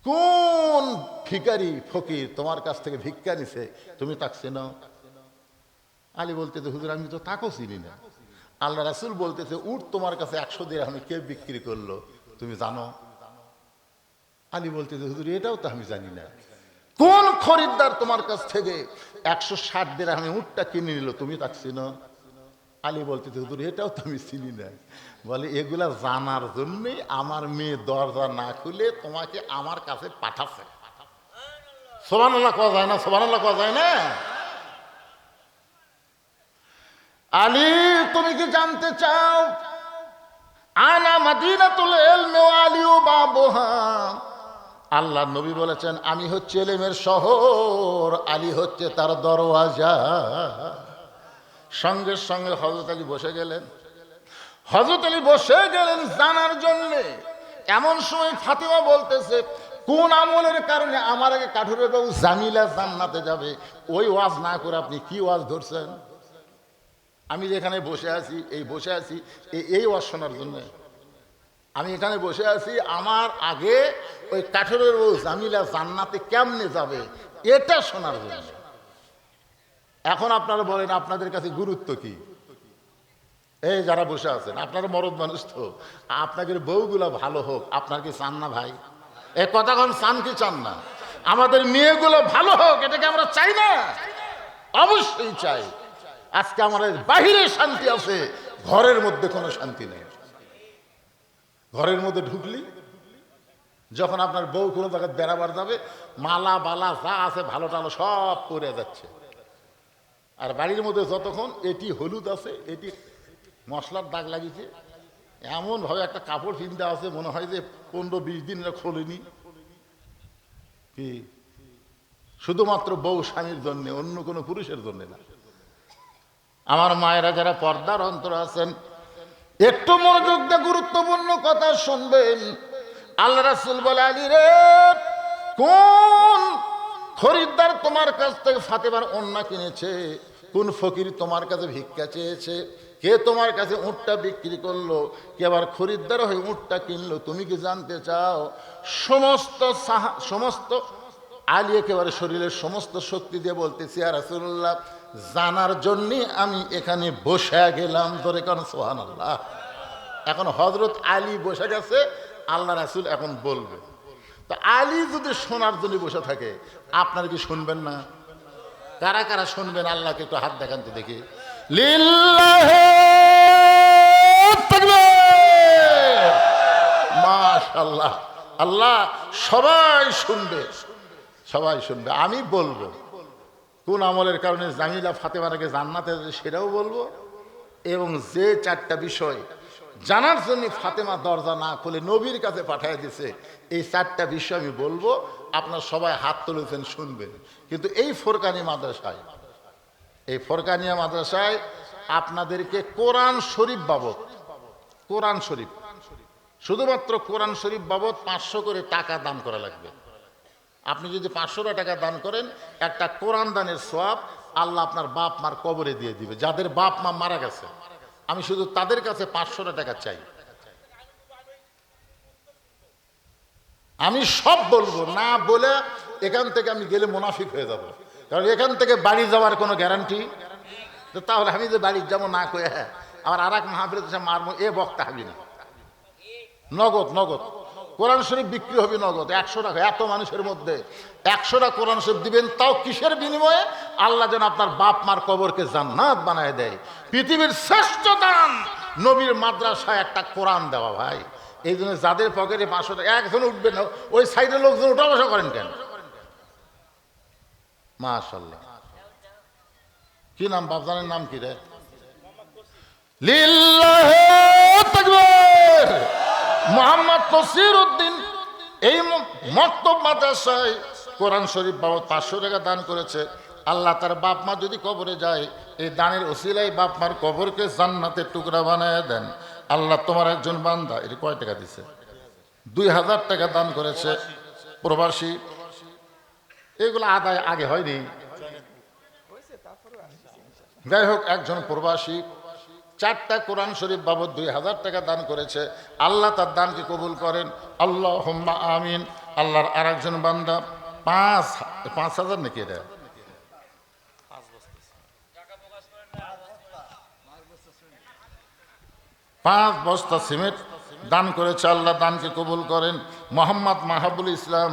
কোন ভিখারি ফকির তোমার কাছ থেকে ভিক্ষা নিছে, তুমি তাকে চিনো? আলী বলতেছে হুজুর আমি তো তাকেও চিনি না। আল্লাহ রাসূল বলতেছে উট তোমার কাছে 100 দিরহামে কে বিক্রি করলো, তুমি জানো? আলী বলতেছে হুজুর এটাও তো আমি জানি না। কোন খরিদ্দার তোমার কাছ থেকে 160 দিরহামে উটটা কিনে নিল, তুমি তাকে চিনো? আলী বলতেছে হুজুর এটাও তো আমি চিনি না। বলে এগুলা জানার জন্যই আমার মেয়ে দরজা না খুলে তোমাকে আমার কাছে পাঠাচ্ছে। সুবহানাল্লাহ কোয়া যায় না? সুবহানাল্লাহ কোয়া যায় না? আলী তুমি কি জানতে চাও? আনা মাদিনাতুল ইলমি ওয়া আলিউ বাবুহা। আল্লাহ নবী বলেছেন আমি হচ্ছে ইলমের শহর, আলী হচ্ছে তার দরওয়াজা। সঙ্গে সঙ্গে হযরত আলী বসে গেলেন। হযরত আলী বসে গেলেন জানার জন্য। এমন সময় ফাতিমা বলতেছে কোন আমলের কারণে আমার আগে কাঠুরের বাবু জামিলা জান্নাতে যাবে? ওই ওয়াজ না করে আপনি কি ওয়াজ ধরছেন? আমি যেখানে বসে আছি এই বসে আছি এই ওয়াজ শোনার জন্য। আমি এখানে বসে আছি আমার আগে ওই কাঠুরের বাবু জামিলা জান্নাতে কেমনে যাবে এটা শোনার জন্য। এখন আপনারা বলেন আপনাদের কাছে গুরুত্ব কি? এই যারা বসে আছেন আপনারা মরদ মানুষ, তো আপনাদের বউগুলা ভালো হোক আপনার কি চান না ভাই? এ কথা কোন চান কি চান না? আমাদের মেয়েগুলো ভালো হোক এটাকে আমরা চাই না? অবশ্যই চাই। আজকে আমাদের বাহিরে শান্তি আছে, ঘরের মধ্যে কোনো শান্তি নেই। ঘরের মধ্যে ঢুকলি যখন আপনার বউ কোনো জায়গায় বেড়াবার যাবে মালা বালা যা আছে ভালো টালো সব পরে যাচ্ছে। আর বাড়ির মধ্যে যতক্ষণ এটি হলুদ আছে এটি মশলার দাগ লাগিয়েছে, এমন ভাবে একটা কাপড় কিনতে আছে মনে হয় যে 15-20 দিন খোলেনি। কি শুধুমাত্র বউ স্বামীর জন্য, অন্য কোনো পুরুষের জন্য না। আমার মায়েরা যারা পর্দার অন্তর আছেন একটু মনোযোগ দিয়ে গুরুত্বপূর্ণ কথা শুনবেন। আল্লাহ রাসূল বলে আলী রে, কোন খরিদ্দার তোমার কাছ থেকে ফাতেমার ওন্না কিনেছে? কোন ফকির তোমার কাছে ভিক্ষা চেয়েছে? কে তোমার কাছে উটটা বিক্রি করলো? কে আবার খরিদ্দার হয়ে উটটা কিনলো? তুমি কি জানতে চাও? সমস্ত আলী একেবারে শরীরের সমস্ত শক্তি দিয়ে বলতেছি ইয়া রাসূলুল্লাহ জানার জন্য আমি এখানে বসে গেলাম। ধরে কারণ সুবহানাল্লাহ। এখন হযরত আলী বসে গেছে, আল্লাহ রাসূল এখন বলবে। তো আলী যদি শোনার জন্য বসে থাকে আপনারা কি শুনবেন না? কারা কারা শুনবেন আল্লাহকে একটু হাত দেখান তো দেখি। লিল্লাহি তাকবীর। মাশাআল্লাহ। আল্লাহ সবাই শুনবে, সবাই শুনবে। আমি বলবো কোন আমলের কারণে জামিলা ফাতেমার আগে জান্নাতে সেটাও বলবো, এবং যে চারটা বিষয় জানার জন্য ফাতেমা দরজা না খুলে নবীর কাছে পাঠিয়ে দিছে এই চারটা বিষয় আমি বলবো। আপনার সবাই হাত তুলেছেন শুনবেন। কিন্তু এই ফোরকানিয়া মাদ্রাসায় আপনাদেরকে কোরআন শরীফ বাবদ, কোরআন শরীফ শুধুমাত্র কোরআন শরীফ বাবদ 500 করে টাকা দান করা লাগবে। আপনি যদি 500 টাকা দান করেন একটা কোরআন দানের সওয়াব আল্লাহ আপনার বাপ মার কবরে দিয়ে দিবে। যাদের বাপ মা মারা গেছে আমি শুধু তাদের কাছে 500 টাকা চাই। আমি সব বলবো না বলে এখান থেকে আমি গেলে মুনাফিক হয়ে যাব, কারণ এখান থেকে বাড়ি যাওয়ার কোনো গ্যারান্টি। তো তাহলে আমি যে বাড়ি যাবো না কয়ে আবার আর এক মাহফিলে মারবো, এ বক্তা হাবি না। নগদ নগদ কোরআন শরীফ বিক্রি হবে নগদ 100 টাকা। এত মানুষের মধ্যে 100টা কোরআন শরীফ দিবেন, তাও কিসের বিনিময়ে? আল্লাহ যেন আপনার বাপ মার কবরকে জান্নাত বানায় দেয়। পৃথিবীর শ্রেষ্ঠ দান নবীর মাদ্রাসায় একটা কোরআন দেওয়া ভাই। এই জন্য যাদের পকেটে 500 টাকা, একজন উঠবে না, ওই সাইডের লোকজন উঠা বসা করেন কেন? মাশাআল্লাহ। কি নাম বাপজানের নাম কি রে? লিল্লাহি তাকবীর। মোহাম্মদ তসির উদ্দিন এই মক্তব মাদ্রাসায় কোরআন শরীফ বাবদ 500 টাকা দান করেছে। আল্লাহ তার বাপ মা যদি কবরে যায়, এই দানের ওসিলায় বাপ মার কবরকে জান্নাতের টুকরা বানায় দেন। আল্লাহ তোমার একজন বান্দা, এর কয় টাকা দিছে? 2000 টাকা দান করেছে প্রবাসী। এগুলো আদায় আগে হয়নি, যাই হোক একজন প্রবাসী 4টা কোরআন শরীফ বাবদ 2000 টাকা দান করেছে। আল্লাহ তার দানকে কবুল করেন, আল্লাহুম্মা আমিন। আল্লাহর আর একজন বান্দা 5,000 নাকি এটা 5 বস্তা সিমেন্ট দান করেছে। আল্লাহ দানকে কবুল করেন। মোহাম্মদ মাহাবুল ইসলাম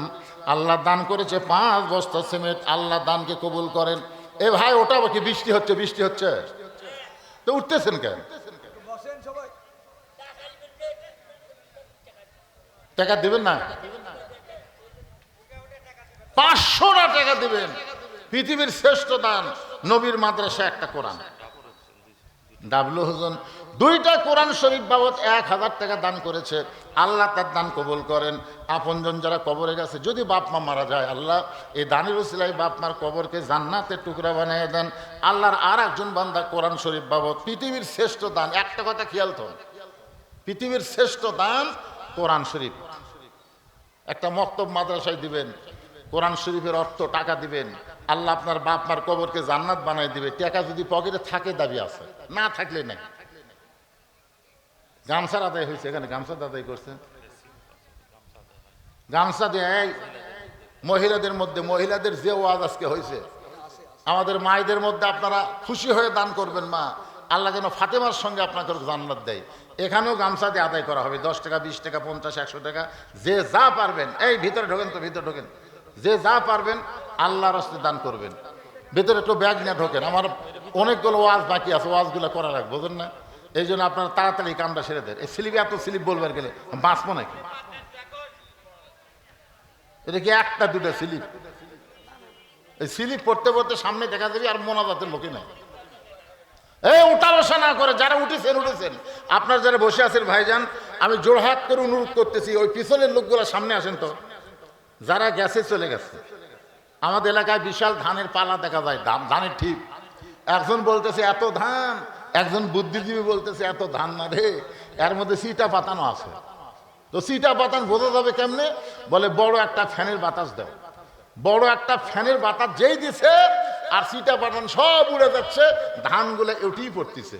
আল্লাহ দান করেছে 5 বস্তা সিমেন্ট। আল্লাহ দানকে কবুল করেন। এ ভাই ওটা কি বৃষ্টি হচ্ছে? বৃষ্টি হচ্ছে তো উঠতেছেন কেন? টাকা দিবেন না? 500 টাকা দিবেন। পৃথিবীর শ্রেষ্ঠ দান নবীর মাদ্রাসায় একটা কোরআন। ডাবলু হুজন 2টা কোরআন শরীফ বাবদ 1000 টাকা দান করেছে। আল্লাহ তার দান কবুল করেন। আপনজন যারা কবরে গেছে, যদি বাপ মা মারা যায়, আল্লাহ এই দানের উসিলায় বাপ মার কবরকে জান্নাতের টুকরা বানিয়ে দেন। আল্লাহর আর একজন বান্দা কোরআন শরীফ বাবদ পৃথিবীর শ্রেষ্ঠ দান, একটা কথা খেয়াল তো, পৃথিবীর শ্রেষ্ঠ দান কোরআন শরীফ। একটা মক্তব মাদ্রাসায় দিবেন, কোরআন শরীফের অর্থ টাকা দিবেন, আল্লাহ আপনার বাপ মার কবরকে জান্নাত বানাই দিবে। টাকা যদি পকেটে থাকে দাবি আছে, না থাকলে নাই। গামছার আদায় হয়েছে, এখানে গামছা আদায় করছে, গামছা দিয়ে মহিলাদের মধ্যে, মহিলাদের যে ওয়াজ আজকে হয়েছে, আমাদের মায়েদের মধ্যে আপনারা খুশি হয়ে দান করবেন। মা আল্লাহ যেন ফাতেমার সঙ্গে আপনাকে জান্নাত দেয়। এখানেও গামছা দিয়ে আদায় করা হবে, 10 টাকা, 20 টাকা, 50, 100 টাকা, যে যা পারবেন। এই ভিতরে ঢোকেন তো, ভিতরে ঢোকেন, যে যা পারবেন আল্লাহর রাস্তায় দান করবেন। ভিতরে একটু ব্যাগ নিয়ে ঢোকেন, আমার অনেকগুলো ওয়াজ বাকি আছে, ওয়াজগুলো করা রাখবো, বুঝলেন না? এই জন্য আপনারা তাড়াতাড়ি কামটা সেরে দেন। এই স্লিপে এত স্লিপ বলবার গেলে বাঁচবো নাকি? এটা কি 1টা 2টা স্লিপ? এই স্লিপ পড়তে পড়তে সামনে দেখা যাবে, আর মোনাজাতের লোকই নাই। এই উঠা বসা না করে যারা উঠেছেন উঠেছেন, আপনার যারা বসে আছেন ভাইজান, আমি জোরহাত করে অনুরোধ করতেছি, ওই পিছনের লোকগুলো সামনে আসেন তো। যারা গেছে চলে গেছে। আমাদের এলাকায় বিশাল ধানের পালা দেখা যায়, ধানের ঠিক। একজন বলতেছে এত ধান, একজন বুদ্ধিজীবী বলতেছে এত ধান না রে, এর মধ্যে সিটা পাতানো আছে। তো সিটা পাতান বোঝা যাবে কেমনে? বলে বড় একটা ফ্যানের বাতাস দাও। বড় একটা ফ্যানের বাতাস যেই দিছে, আর সিটা পাতান সব উড়ে যাচ্ছে, ধানগুলো উঠেই পড়তেছে।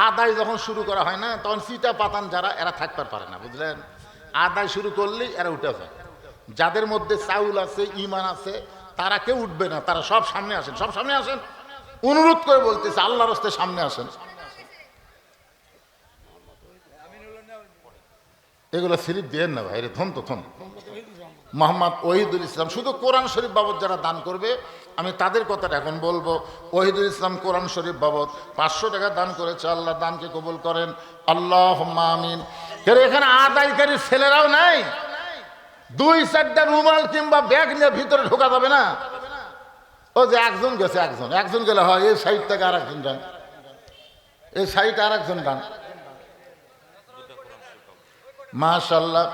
আদায় যখন শুরু করা হয় না, তখন সিটা পাতান যারা, এরা থাকতে পারে না, বুঝলেন? আদায় শুরু করলেই এরা উঠে যায়। যাদের মধ্যে চাউল আছে, ইমান আছে, তারা কেউ উঠবে না, তারা সব সামনে আসেন, সব সামনে আসেন। অনুরোধ করে বলতেছে, আল্লাহর রাস্তায় সামনে আসেন। এগুলো স্লিপ দেন না ভাই রে, থন তো থন। মোহাম্মদ ওহিদুল ইসলাম, শুধু কোরআন শরীফ বাবদ যারা দান করবে, আমি তাদের কথাটা এখন বলবো। ওহিদুল ইসলাম কোরআন শরীফ বাবদ 500 টাকা দান করেছে। আল্লাহ দানকে কবুল করেন, আল্লাহুম্মা আমিন। এখানে আদায়কারী ছেলেরাও নাই, 2-4টা রুমাল কিংবা ব্যাগ নিয়ে ভিতরে ঢোকা যাবে না। ও যে একজন গেছে, একজন গেলে হয়, এই সাইড থেকে আর একজন যান, এই সাইড আর একজন যান। মাশাআল্লাহ,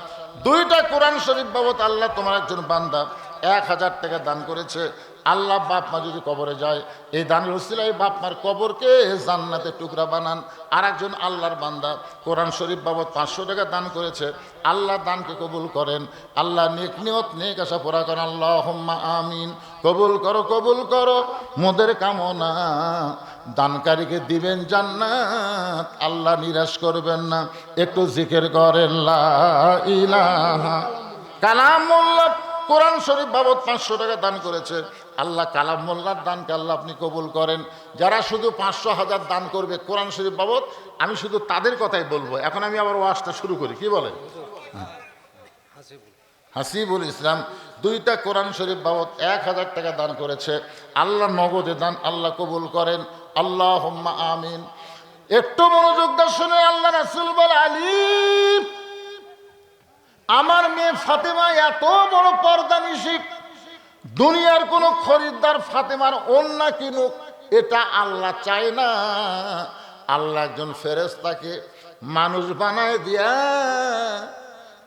2টা কোরআন শরীফ বাবদ আল্লাহ তোমার একজন বান্দা 1000 টাকা দান করেছে। আল্লাহ বাপ মা যদি কবরে যায়, এই দানের উসিলায় বাপ মার কবরকে জান্নাতের টুকরা বানান। আর একজন আল্লাহর বান্দা কোরআন শরীফ বাবদ 500 টাকা দান করেছে। আল্লাহ দানকে কবুল করেন। আল্লাহ নেক নিয়ত নেক আশা পুরা করেন। আল্লাহুম্মা আমিন। কবুল করো, কবুল করো মোদের কামনা, দানকারীকে দিবেন জান্নাত, আল্লাহ নিরাশ করবেন না। একটু জিকির করেন লা ইলাহা। কালামুল্লাহ কোরআন শরীফ বাবদ 500 টাকা দান করেছে। আল্লাহ কালাম মোল্লার দানকে আল্লাহ আপনি কবুল করেন। যারা শুধু 500, 1000 দান করবে কোরআন শরীফ বাবদ, আমি শুধু তাদের কথাই বলবো। এখন আমি আবার ওয়াজটা শুরু করি, কি বলেন? হাসিবুল ইসলাম 2টা কোরআন শরীফ বাবদ 1000 টাকা দান করেছে। আল্লাহ নগদে দান আল্লাহ কবুল করেন, আল্লাহুম্মা আমিন। একটু মনোযোগ দিয়ে শুনে আল্লাহ রাসূল বলে, আলী, আমার মেয়ে ফাতেমা এত বড় পর্দানিশী, দুনিয়ার কোন খরিদ্দার ফাতেমার ওন্না কিনুক এটা আল্লাহ চায় না। আল্লাহ একজন ফেরেশতাকে মানুষ বানায় দিয়া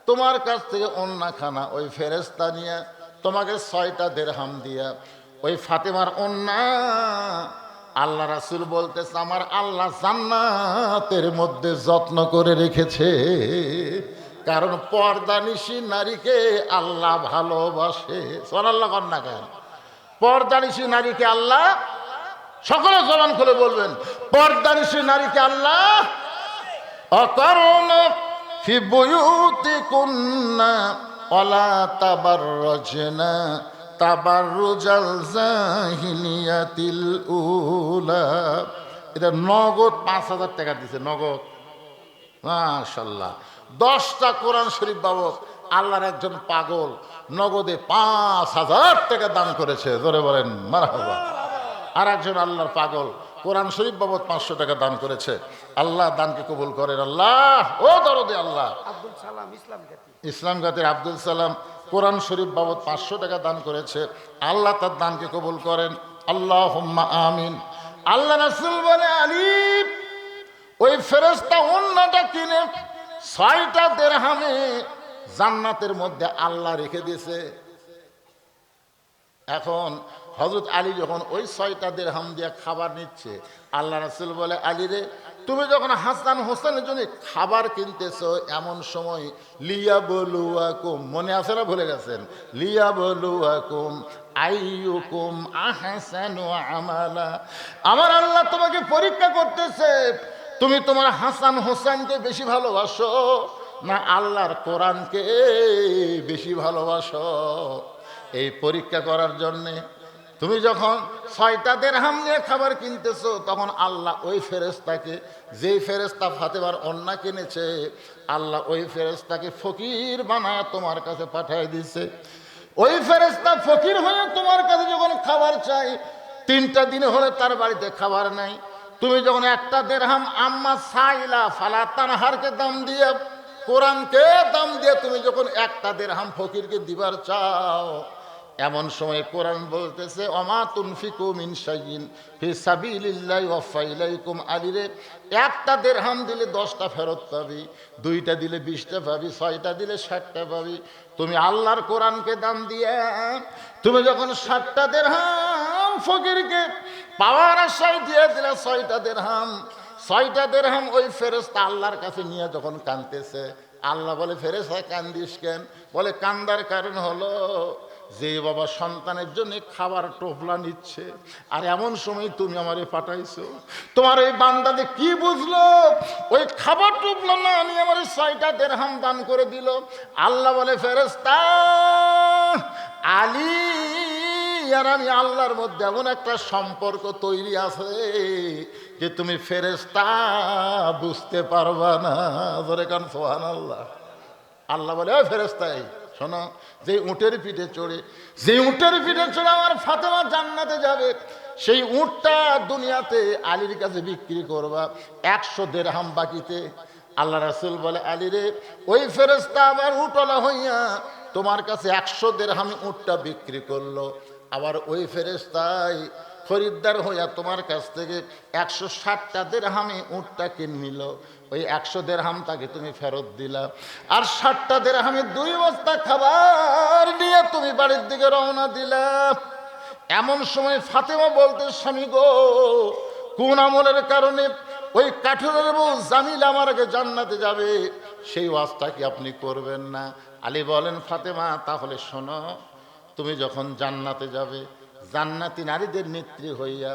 তোমার কাছ থেকে ওন্না খানা ওই ফেরেশতা নিয়ে তোমাকে 6টা দিরহাম দিয়া ওই ফাতেমার ওন্না, আল্লাহ রাসূল বলতেছে আমার আল্লাহ জান্নাতের মধ্যে যত্ন করে রেখেছে। কারণ পর্দানিশী নারীকে আল্লাহ ভালোবাসে। সুবহানাল্লাহ কন্যা কেন? পর্দানিশী নারীকে আল্লাহ, সকলে জবান খুলে বলবেন, পর্দানিশী নারীকে আল্লাহ অকারণে ফি বুয়ুতিকুন্না ওয়ালা তাবাররাজনা তাবাররুজাল জাহিলিয়াতিল উলা। এটা নগদ 5,000 টাকা দিছে, নগদ। মাশাআল্লাহ, 10টা কোরআন শরীফ বাবদ আল্লাহর একজন পাগল নগদে 5,000 টাকা দান করেছে। জোরে বলেন মারহাবা। আর একজন আল্লাহর পাগল কোরআন শরীফ বাবদ 500 টাকা দান করেছে। আল্লাহ দানকে কবুল করেন। আল্লাহ ও দরদে আল্লাহ। আব্দুল সালাম ইসলাম গাতের আব্দুল সালাম কোরআন শরীফ বাবদ 500 টাকা দান করেছে। আল্লাহ তার দানকে কবুল করেন। আল্লাহুম্মা আমিন। আল্লাহ রাসূল বলে, আলী, ওই ফেরেশতা ওন্নাটা কিনে 6টা দিরহামে জান্নাতের মধ্যে আল্লাহ রেখে দিয়েছে। এখন হযরত আলী যখন ওই 6টা দিরহাম দিয়ে খাবার নিচ্ছে, আল্লাহ রাসূল বলে, আলী রে, তুমি যখন হাসান হোসেনের জন্য খাবার কিনতেছো, এমন সময় লিয়াবলুয়াকুম, মনে আছে না ভুলে গেছেন? লিয়াবলুয়াকুম আইয়ুকুম আহসানু আমালা। আমার আল্লাহ তোমাকে পরীক্ষা করতেছে, তুমি তোমার হাসান হোসেনকে বেশি ভালোবাসো না আল্লাহর কোরআনকে বেশি ভালোবাসো। এই পরীক্ষা করার জন্যে তুমি যখন 6টা দিরহাম নিয়ে খাবার কিনতেছো, তখন আল্লাহ ওই ফেরেশতাকে, যেই ফেরেশতা ফাতেমার ওন্না কিনেছে, আল্লাহ ওই ফেরেশতাকে ফকির বানায় তোমার কাছে পাঠিয়ে দিছে। ওই ফেরেশতা ফকির হয়ে তোমার কাছে যখন খাবার চাই, 3টা দিন হলে তার বাড়িতে খাবার নাই, তুমি যখন 1টা দিরহাম আম্মা সাইলা ফালা তানহারকে দাম দিয়ে, কোরআনকে দাম দিয়ে তুমি যখন 1টা দিরহাম ফকিরকে দিবার চাও, এমন সময় কোরআন বলতেছে, ওমা তুনফিকু মিন শাইইন ফি সাবিলিল্লাহি ওয়াফা ইলাইকুম। আলী রে, 1টা দিরহাম দিলে 10টা ফেরত পাবি, 2টা দিলে 20টা পাবি, 6টা দিলে 60টা পাবি। তুমি আল্লাহর কোরআনকে দাম দিয়ে তুমি যখন 60টা দিরহাম ফকিরকে পাওয়ার আশায় দিয়ে দিলে 6টা দিরহাম, 6টা দিরহাম ওই ফেরেশতা আল্লাহর কাছে নিয়ে যখন কাঁদতেছে, আল্লাহ বলে, ফেরেশতা কান্দিস কেন? বলে, কান্দার কারণ হলো যে বাবা সন্তানের জন্য খাবার টোপলা নিচ্ছে, আর এমন সময় তুমি আমারে পাঠাইছো। তোমার এই বান্দাতে কি বুঝলো? ওই খাবার টোপলা না নিয়ে আমার 6টা দিরহাম দান করে দিল। আল্লাহ বলে, ফেরেশতা, আলী আর আমি আল্লাহর মধ্যে এমন একটা সম্পর্ক তৈরি আছে যে তুমি ফেরেশতা বুঝতে পারবা না। ধরে কান সুবহানাল্লাহ। আল্লাহ বলে, ওই ফেরেশতাই শোনো, যে উটের পিঠে চড়ে আমার ফাতেমা জান্নাতে যাবে, সেই উটটা দুনিয়াতে আলীর কাছে বিক্রি করবা 100 দিরহাম বাকিতে। আল্লাহ রাসূল বলে, আলী রে, ওই ফেরেশতা আবার উটওয়ালা হইয়া তোমার কাছে 100 দিরহামে উটটা বিক্রি করলো, আবার ওই ফেরেশতাই খরিদ্দার হইয়া তোমার কাছ থেকে 160টা দিরহামে উটটা কিনে নিল। ওই 100 দিরহাম তাকে তুমি ফেরত দিলা, আর 60টা দিরহামে 2 বস্তা খাবার নিয়ে তুমি বাড়ির দিকে রওনা দিলা। এমন সময় ফাতেমা বলতে, স্বামী গো, কোন আমলের কারণে ওই কাঠুরের বউ জামিল আমার আগে জান্নাতে যাবে, সেই ওয়াজটা কি আপনি করবেন না? আলী বলেন, ফাতেমা, তাহলে শোনো, তুমি যখন জান্নাতে যাবে, জান্নাতি নারীদের নেত্রী হইয়া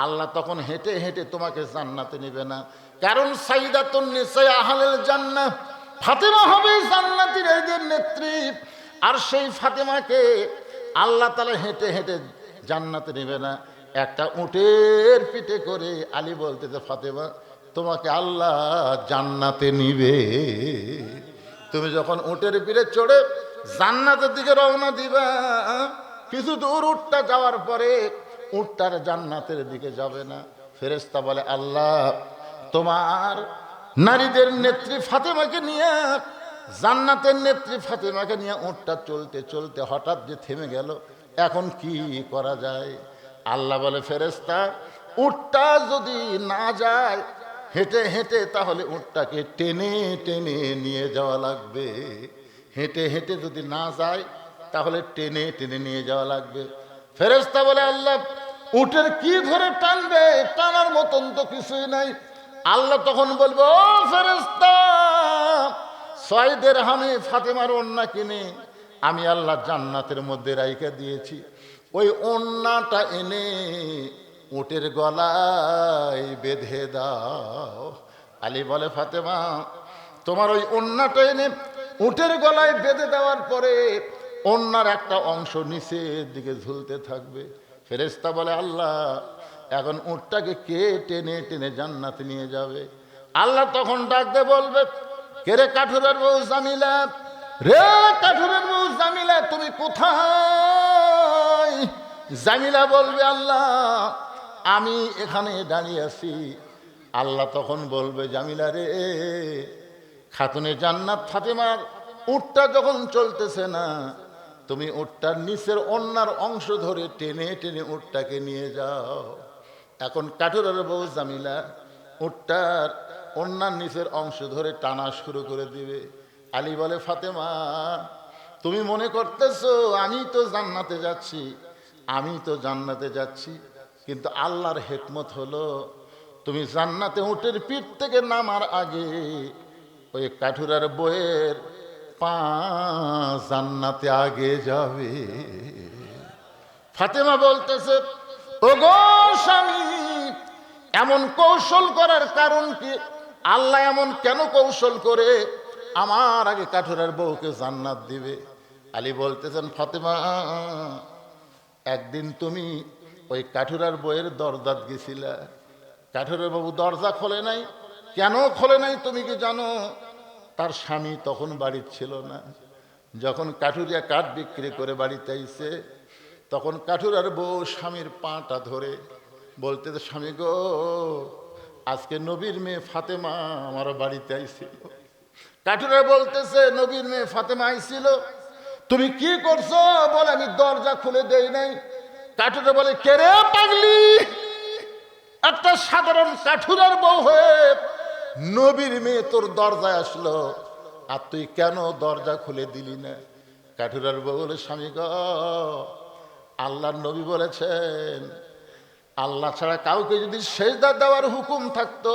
আল্লাহ তখন হেঁটে হেঁটে তোমাকে জান্নাতে নিবে না। কারণ সাইয়্যিদাতুন নিসা আহলিল জান্নাহ, ফাতেমা হবে জান্নাতি নারীদের নেত্রী। আর সেই ফাতেমাকে আল্লাহ তাআলা হেঁটে হেঁটে জান্নাতে নিবে না, একটা উটের পিঠে করে। আলী বলতেছে, ফাতেমা, তোমাকে আল্লাহ জান্নাতে নিবে। তুমি যখন উটের পিঠে চড়ে জান্নাতের দিকে রওনা দিবা, কিছু দূর উটটা যাওয়ার পরে উটটার জান্নাতের দিকে যাবে না। ফেরেশতা বলে, আল্লাহ, তোমার নারীদের নেত্রী ফাতেমাকে নিয়ে, জান্নাতের নেত্রী ফাতেমাকে নিয়ে উটটা চলতে চলতে হঠাৎ যে থেমে গেল, এখন কি করা যায়? আল্লাহ বলে, ফেরেশতা, উটটা যদি না যায় হেঁটে হেঁটে, তাহলে উটটাকে টেনে টেনে নিয়ে যাওয়া লাগবে। হেঁটে হেঁটে যদি না যায় তাহলে টেনে টেনে নিয়ে যাওয়া লাগবে। ফেরেশতা বলে, আল্লাহ, উটের কি ধরে টানবে? টানার মতন তো কিছুই নাই। আল্লাহ তখন বলবো, ও ফেরেশতা, 6 দিরহামে ফাতেমার ওড়না কিনে আমি আল্লাহ জান্নাতের মধ্যে রাইখা দিয়েছি, ওই ওড়নাটা এনে উটের গলায় বেঁধে দাও। আলী বলে, ফাতেমা, তোমার ওই ওড়নাটা এনে উটের গলায় বেঁধে দেওয়ার পরে ওড়নার একটা অংশ নিচের দিকে ঝুলতে থাকবে। ফেরেশতা বলে, আল্লাহ, এখন উটটাকে কে টেনে টেনে জান্নাতে নিয়ে যাবে? আল্লাহ তখন ডাকতে বলবে, কে রে কাঠুরের বউ জামিলা, রে কাঠুরের বউ জামিলা, তুমি কোথায়? জামিলা বলবে, আল্লাহ, আমি এখানে দাঁড়িয়ে আছি। আল্লাহ তখন বলবে, জামিলা রে, খাতুনে জান্নাত ফাতেমার উটটা যখন চলতেছে না, তুমি উটটার নিচের ওড়নার অংশ ধরে টেনে টেনে উটটাকে নিয়ে যাও। এখন কাঠুরের বউ জামিলা উটটার ওড়নার নিচের অংশ ধরে টানা শুরু করে দিবে। আলী বলে, ফাতেমা, তুমি মনে করতেছো আমি তো জান্নাতে যাচ্ছি, আমি তো জান্নাতে যাচ্ছি, কিন্তু আল্লাহর হিকমত হলো, তুমি জান্নাতে উটের পিঠ থেকে নামার আগে ওই কাঠুরার বইয়ের পা জান্নাতে আগে যাবে। ফাতেমা বলতেছে, ও গো স্বামী, এমন কৌশল করার কারণ কি? আল্লাহ এমন কেন কৌশল করে আমার আগে কাঠুরার বউকে জান্নাত দিবে? আলী বলতেছেন, ফাতেমা, একদিন তুমি ওই কাঠুরার বইয়ের দরজাত গেছিলা, কাঠুরার বাবু দরজা খোলে নাই। কেন খোলে নাই তুমি কি জানো? তার স্বামী তখন বাড়ির ছিল না। যখন কাঠুরিয়া কাঠ বিক্রি করে বাড়িতে আইছে, তখন কাঠুরার বউ স্বামীর পাটা ধরে বলতে, স্বামী গো, আজকে নবীর মেয়ে ফাতেমা আমার বাড়িতে আইছিল। কাঠুরা বলতেছে, নবীর মেয়ে ফাতেমা আইছিল, তুমি কি করছো? বলে, আমি দরজা খুলে দেই নাই। কাঠুরা বলে, কে রে পাগলি, একটা সাধারণ কাঠুরার বউ হয়ে নবীর মেয়ে তোর দরজায় আসলো, আর তুই কেন দরজা খুলে দিলি না? কাঠুরার বউ বলে, স্বামী গো, আল্লাহর নবী বলেছেন, আল্লাহ ছাড়া কাউকে যদি সেজদা দেওয়ার হুকুম থাকতো,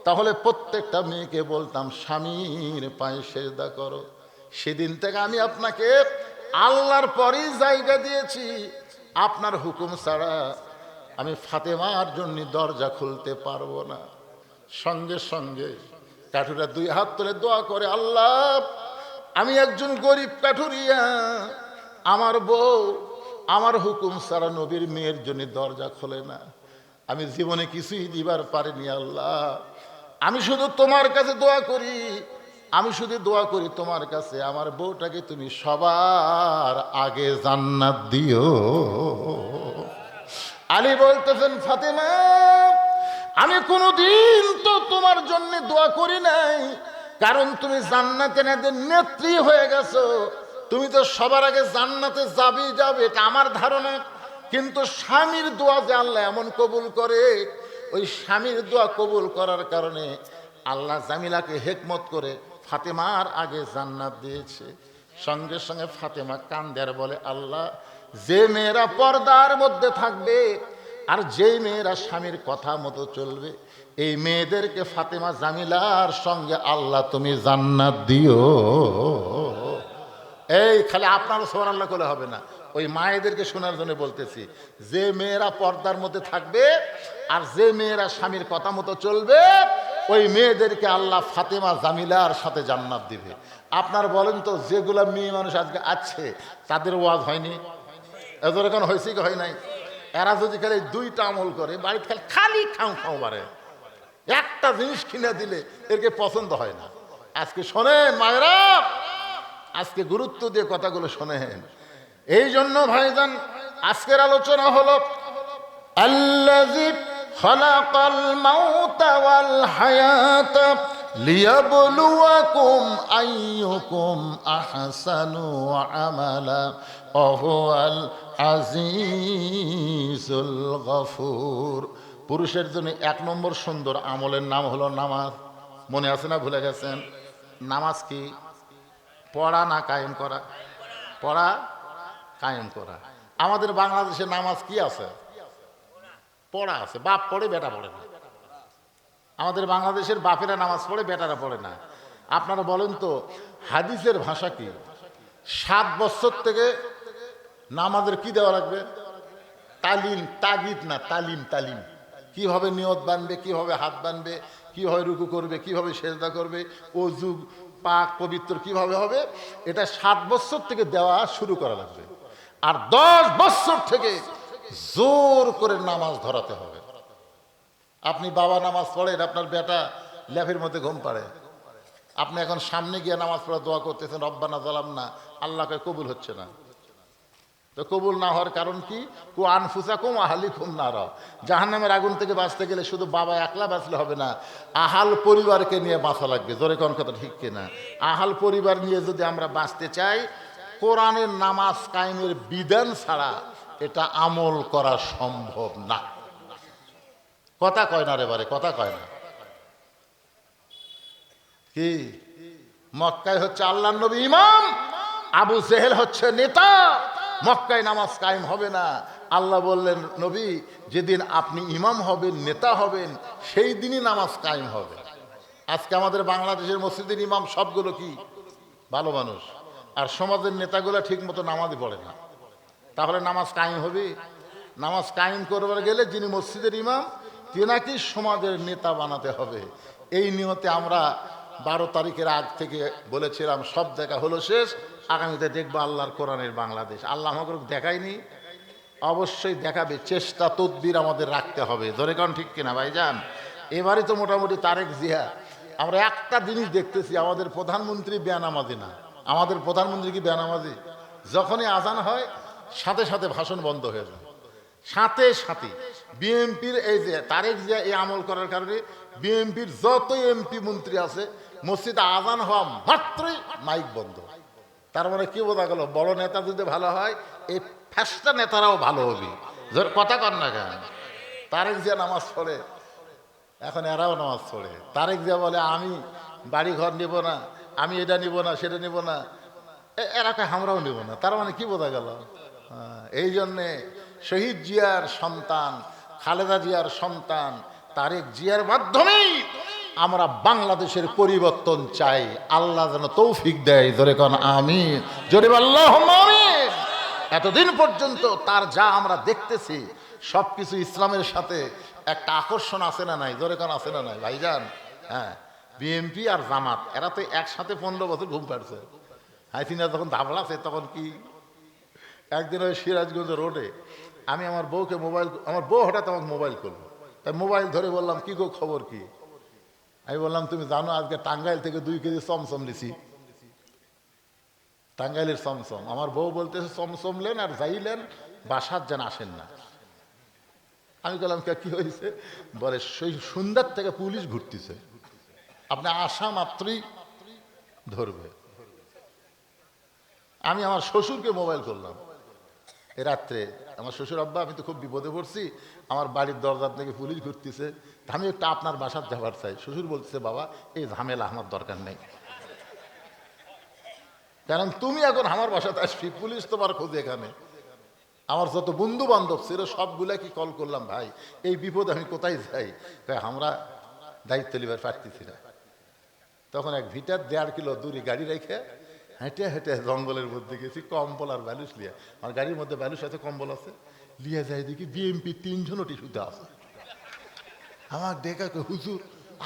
তাহলে প্রত্যেকটা মেয়েকে বলতাম স্বামীর পায়ে সেজদা করো। সেদিন থেকে আমি আপনাকে আল্লাহর পরেই জায়গা দিয়েছি, আপনার হুকুম ছাড়া আমি ফাতেমার জন্য দরজা খুলতে পারবো না। সঙ্গে সঙ্গে কাঠুরা 2 হাত তুলে দোয়া করে, আল্লাহ, আমি একজন গরিব কাঠুরিয়া, আমার বউ আমার হুকুম ছাড়া নবীর মেয়ের জন্য দরজা খোলে না, আমি জীবনে কিছুই দিবার পারিনি। আল্লাহ, আমি শুধু তোমার কাছে দোয়া করি, আমি শুধু দোয়া করি তোমার কাছে, আমার বউটাকে তুমি সবার আগে জান্নাত দিও। আলী বলতেছেন, ফাতেমা, আমি কোনোদিন তো তোমার জন্য দোয়া করি নাই, কারণ তুমি জান্নাতে নেত্রী হয়ে গেছো, তুমি তো সবার আগে জান্নাতে যাবে, এটা আমার ধারণা। কিন্তু স্বামীর দোয়া যে আল্লাহ এমন কবুল করে, ওই স্বামীর দোয়া কবুল করার কারণে আল্লাহ জামিলাকে হিকমত করে ফাতেমার আগে জান্নাত দিয়েছে। সঙ্গে সঙ্গে ফাতেমা কান্দে আর বলে, আল্লাহ, যে মেয়েরা পর্দার মধ্যে থাকবে আর যেই মেয়েরা স্বামীর কথা মতো চলবে, এই মেয়েদেরকে ফাতেমা জামিলার সঙ্গে আল্লাহ তুমি জান্নাত দিও। এই খালি আপনারও সুবহানাল্লাহ করলে হবে না, ওই মায়েদেরকে শোনার জন্য বলতেছি, যে মেয়েরা পর্দার মধ্যে থাকবে আর যে মেয়েরা স্বামীর কথা মতো চলবে, ওই মেয়েদেরকে আল্লাহ ফাতেমা জামিলার সাথে জান্নাত দিবে। আপনার বলেন তো, যেগুলা মেয়ে মানুষ আজকে আছে তাদের ওয়াজ হয়নি? এদের এখন হয়েছে কি হয় নাই? এরা যদি খালি 2টা আমল করে, বাড়িতে খালি খাও বারে, একটা জিনিস কিনে দিলে এরকে পছন্দ হয় না। আজকে শোনেন মায়েরা, আজকে গুরুত্ব দিয়ে কথাগুলো শোনেন। এই জন্য ভাইজান, আজকের আলোচনা হলো আল্লাযী খালাকাল মাউতা ওয়াল হায়াতা লিয়াবলুয়াকুম আইয়ুকুম আহসানু আমালা ওয়া হুয়াল আজিজুল গফুর। পুরুষের জন্য 1 নম্বর সুন্দর আমলের নাম হলো নামাজ। মনে আছে না, ভুলে গেছেন? নামাজ কি? পড়া না কায়েম করা? পড়া, কায়েম করা। আমাদের বাংলাদেশে নামাজ কি আছে? পড়া আছে। বাপ পড়ে, বেটা পড়ে না। আমাদের বাংলাদেশের বাপেরা নামাজ পড়ে, বেটারা পড়ে না। আপনারা বলেন তো, হাদিসের ভাষা কি? 7 বছর থেকে নামাজের কি দেওয়া লাগবে? তালিম, তাগিদ না, তালিম। তালিম কিভাবে নিয়ত বানবে, কিভাবে হাত বানবে, কিভাবে রুকু করবে, কিভাবে সেজদা করবে, ওযু পাক পবিত্র কিভাবে হবে, এটা 7 বছর থেকে দেওয়া শুরু করা লাগবে। আর 10 বছর থেকে জোর করে নামাজ ধরাতে হবে। আপনি বাবা নামাজ পড়েন, আপনার বেটা ল্যাফের মধ্যে ঘুম পাড়ে। আপনি এখন সামনে গিয়ে নামাজ পড়া দোয়া করতেছেন, রব্বানা যালামনা, আল্লাহকে কবুল হচ্ছে না। তো কবুল না হওয়ার কারণ কি? কু আনফুসাকুম আহলিকুম নারা। জাহান্নামের আগুন থেকে বাঁচতে গেলে শুধু বাবা একলা বাঁচলে হবে না, আহাল পরিবারকে নিয়ে বাঁচা লাগবে। জোরে কোন কথা ঠিক কিনা? আহাল পরিবার নিয়ে যদি আমরা বাঁচতে চাই, কোরআনের নামাজ কায়েমের বিধান ছাড়া এটা আমল করা সম্ভব না। কথা কয় না রে বারে, কথা কয় না। কি? মক্কায় হচ্ছে আল্লাহর নবী ইমাম, আবু জেহেল হচ্ছে নেতা। মক্কায় নামাজ কায়েম হবে না। আল্লাহ বললেন, নবী যেদিন আপনি ইমাম হবেন, নেতা হবেন, সেই দিনই নামাজ কায়েম হবে। আজকে আমাদের বাংলাদেশের মসজিদের ইমাম সবগুলো কি ভালো মানুষ, আর সমাজের নেতাগুলো ঠিক মতো নামাজই পড়ে না। তাহলে নামাজ কায়েম হবে? নামাজ কায়েম করবার গেলে যিনি মসজিদের ইমাম, তেনাকে সমাজের নেতা বানাতে হবে। এই নিয়তে আমরা 12 তারিখের আগ থেকে বলেছিলাম, সব দেখা হলো শেষ। আগামীতে দেখবো আল্লাহর কোরআনের বাংলাদেশ। আল্লাহ আমাকে দেখায়নি, অবশ্যই দেখাবে। চেষ্টা তদবির আমাদের রাখতে হবে। ধরে কারণ ঠিক কিনা ভাইজান? এবারে তো মোটামুটি তারেক জিয়া, আমরা একটা জিনিস দেখতেছি, আমাদের প্রধানমন্ত্রী বেনামাজি না। আমাদের প্রধানমন্ত্রী কি বেনামাজি? যখনই আজান হয় সাথে সাথে ভাষণ বন্ধ হয়ে যায়। সাথে সাথে বিএনপির এই যে তারেক জিয়া এই আমল করার কারণে বিএনপির যত এমপি মন্ত্রী আছে, মসজিদে আজান হওয়া মাত্রই মাইক বন্ধ। তার মানে কি বোঝা গেল? বড় নেতা যদি ভালো হয়, এই ফ্যাসটা নেতারাও ভালো হবে। কথা কর না কেন? তারেক জিয়া নামাজ পড়ে, এখন এরাও নামাজ পড়ে। তারেক জিয়া বলে, আমি বাড়ি ঘর নিব না, আমি এটা নিব না, সেটা নিব না, এরাকে আমরাও নিব না। তার মানে কি বোঝা গেল? এই জন্যে শহীদ জিয়ার সন্তান, খালেদা জিয়ার সন্তান তারেক জিয়ার মাধ্যমেই আমরা বাংলাদেশের পরিবর্তন চাই। আল্লাহ যেন তৌফিক দেয়। জোরে কোন আমিন, জোরে আল্লাহুম্মা আমিন। এতদিন পর্যন্ত তার যা আমরা দেখতেছি সবকিছু ইসলামের সাথে একটা আকর্ষণ আছে না নাই? জোরে কোন আছে না নাই ভাইজান? হ্যাঁ, বিএনপি আর জামাত এরা তো একসাথে 15 বছর ঘুম পাড়ছে। হাইসিনা যখন দাবলাছে তখন কি? একদিন ওই সিরাজগঞ্জ রোডে আমি আমার বউকে আমার বউ হঠাৎ আমাকে মোবাইল করলো। তাই মোবাইল ধরে বললাম, কি গো খবর কি? আমি বললাম, তুমি জানো আজকে টাঙ্গাইল থেকে 2 কেজি চমচম নিছি। টাঙ্গাইলের চমচম। আমার বউ বলতেছে, চমচম লেন আর যাইলেন, বাসার যেন আসেন না। আমি বললাম, কি হয়েছে? বলে, সেই সন্ধ্যার থেকে পুলিশ ঘুরতেছে, আপনি আসা মাত্রই ধরবে। আমি আমার শ্বশুরকে মোবাইল করলাম এ রাত্রে। আমার শ্বশুর, আব্বা আমি তো খুব বিপদে পড়ছি, আমার বাড়ির দরজার থেকে পুলিশ ঘুরতেছে, আমি একটু আপনার বাসার যাবার চাই। শ্বশুর বলতেছে, বাবা এই ঝামেলা আমার দরকার নেই, কারণ তুমি এখন আমার বাসাতে আসবি, পুলিশ তোমার খোঁজে এখানে। আমার যত বন্ধু বান্ধব ছিল সবগুলা কি কল করলাম, ভাই এই বিপদ আমি কোথায় যাই? আমরা দায়িত্ব লিবার পারতেছি না। তখন এক ভিটার 1.5 কিলো দূরে গাড়ি রেখে হেঁটে হেঁটে জঙ্গলের মধ্যে গেছি, কম্বল আর ব্যালুস লিয়া। আমার গাড়ির মধ্যে ব্যালুস আছে, কম্বল আছে, লিয়ে যাই দেখি বিএমপি 3 জনও টিস্যুতে আছে। আমার ডেকা, হুজুর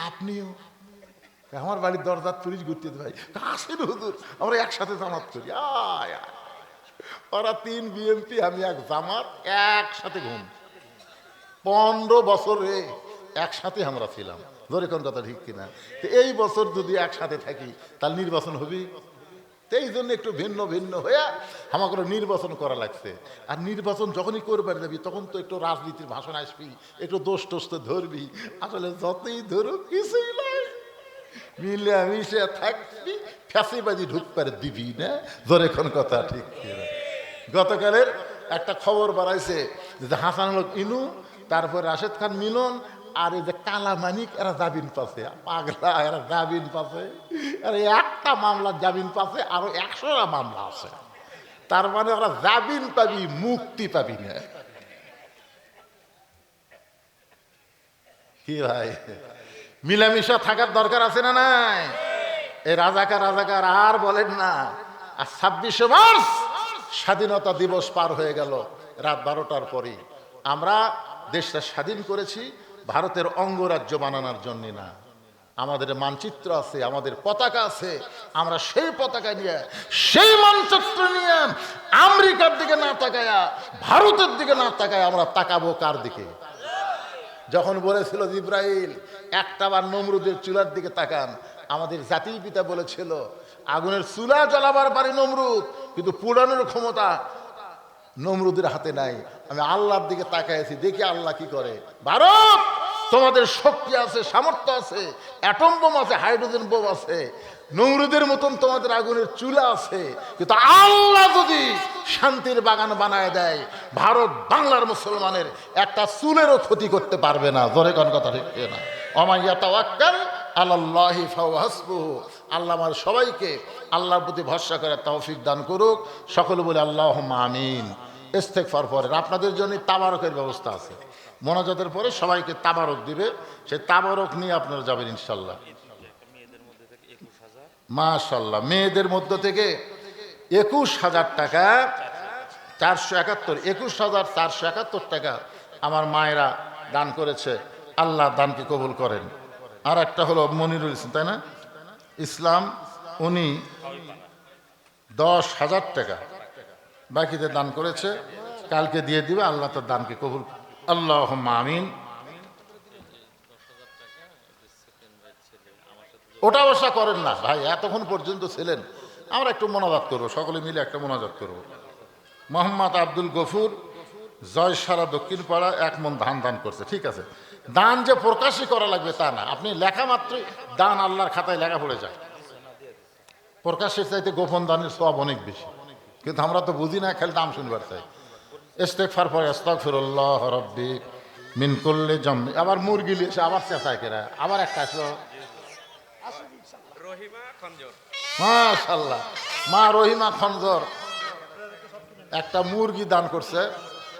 আপনিও? আমার বাড়ির দরজার পুলিশ ঘুরতে, ভাই আসেন হুজুর, আমরা একসাথে জামাত করি। ওরা 3 বিএমপি, আমি 1 জামাত, একসাথে ঘুম। 15 বছরে একসাথে আমরা ছিলাম। ধরে কোন কথা ঠিক কিনা? তো এই বছর যদি একসাথে থাকি তাহলে নির্বাচন হবে? তো এই জন্য একটু ভিন্ন ভিন্ন হয়ে আমাকে নির্বাচন করা লাগছে। আর নির্বাচন যখনই করবার যাবি তখন তো একটু রাজনীতির ভাষণ আসবি, একটু দোষ টোষ তো ধরবি। আসলে যতই ধরুক কিছুই নয়, মিলে মিশে থাকবি, ফ্যাসিবাজি ঢুকপারে দিবি না। জোরে কোন কথা ঠিক কিনা? গতকালের একটা খবর বাড়াইছে যে হাসানুল ইনু, তারপর রাশেদ খান মিলন, আর এই যে কালা মানিক, এরা জামিন পাচ্ছে। পাগলা, এরা জামিন পাচ্ছে। এরা একটা মামলা জামিন পাচ্ছে, আরো 100টা মামলা আছে। তার মানে ওরা জামিন পাবি, মুক্তি পাবি না। কি ভাই, মিলামিশা থাকার দরকার আছে না নাই? এই রাজাকার রাজাকার আর বলেন না। আর 26শে মার্চ স্বাধীনতা দিবস পার হয়ে গেল রাত 12টার পরে। আমরা দেশটা স্বাধীন করেছি ভারতের অঙ্গরাজ্য বানানোর জন্য না। আমাদের মানচিত্র আছে, আমাদের পতাকা আছে। আমরা সেই পতাকা নিয়ে, সেই মানচিত্র নিয়ে আমেরিকার দিকে না তাকায়া, ভারতের দিকে না তাকায় আমরা তাকাবো কার দিকে? যখন বলেছিল জিব্রাইল একটাবার নমরুদের চুলার দিকে তাকান, আমাদের জাতির পিতা বলেছিল আগুনের চুলা জ্বালাবার পারে নমরুদ, কিন্তু পুরানোর ক্ষমতা নমরুদের হাতে নাই। আমি আল্লাহর দিকে তাকাইছি, দেখি আল্লাহ কি করে। ভারত, তোমাদের শক্তি আছে, সামর্থ্য আছে, অ্যাটম বোম আছে, হাইড্রোজেন বোম আছে, নমরুদের মতন তোমাদের আগুনের চুলা আছে, কিন্তু আল্লাহ যদি শান্তির বাগান বানায় দেয়, ভারত বাংলার মুসলমানের একটা চুলেরও ক্ষতি করতে পারবে না। জোরে কোন কথা ঠিক না? ওমাইয়া তাওয়াক্কাল আলাল্লাহি ফাহুয়া হাসবুহু। আল্লাহ আমার সবাইকে আল্লাহর প্রতি ভরসা করে তৌফিক দান করুক। সকলে বলে আল্লাহুম্মা আমিন। ইস্তেগফার পড়েন। আপনাদের জন্য তাবারকের ব্যবস্থা আছে। মোনাজাতের পরে সবাইকে তাবারক দিবে, সেই তাবারক নিয়ে আপনারা যাবেন ইনশাল্লাহ। মাশাল্লাহ, মেয়েদের মধ্য থেকে 21,000 টাকা, 21,471 টাকা আমার মায়েরা দান করেছে। আল্লাহ দানকে কবুল করেন। আর একটা হলো মনিরুল ইসলাম, তাই না, ইসলাম, উনি 10,000 টাকা বাকিতে দান করেছে, কালকে দিয়ে দিবে। আল্লাহ তার দানকে কবুল, আল্লাহুম্মা আমিন। ওটা অবস্থা করেন না ভাই, এতক্ষণ পর্যন্ত ছিলেন। আমরা একটু মোনাজাত করবো, সকলে মিলে একটা মোনাজাত করবো। মোহাম্মদ আব্দুল গফুর, জয়সারা দক্ষিণ পাড়া, 1 মণ ধান দান করছে। ঠিক আছে, দান যে প্রকাশই করা লাগবে তা না, আপনি লেখা মাত্রই দান আল্লাহর খাতায় লেখা পড়ে যায়। প্রকাশের চাইতে গোপন দানের সওয়াব অনেক বেশি, কিন্তু আমরা তো বুঝি না, খালি দাম শুনবার চাই। ইস্তেগফার পরে আস্তাগফিরুল্লাহ রাব্বি মিন কুল্লি জামবি। আবার মুরগি লিয়েছে, আবার চেঁচায় কেরা, আবার একটা আসলো। মাশাআল্লাহ, মা রহিমা খঞ্জর একটা মুরগি দান করছে,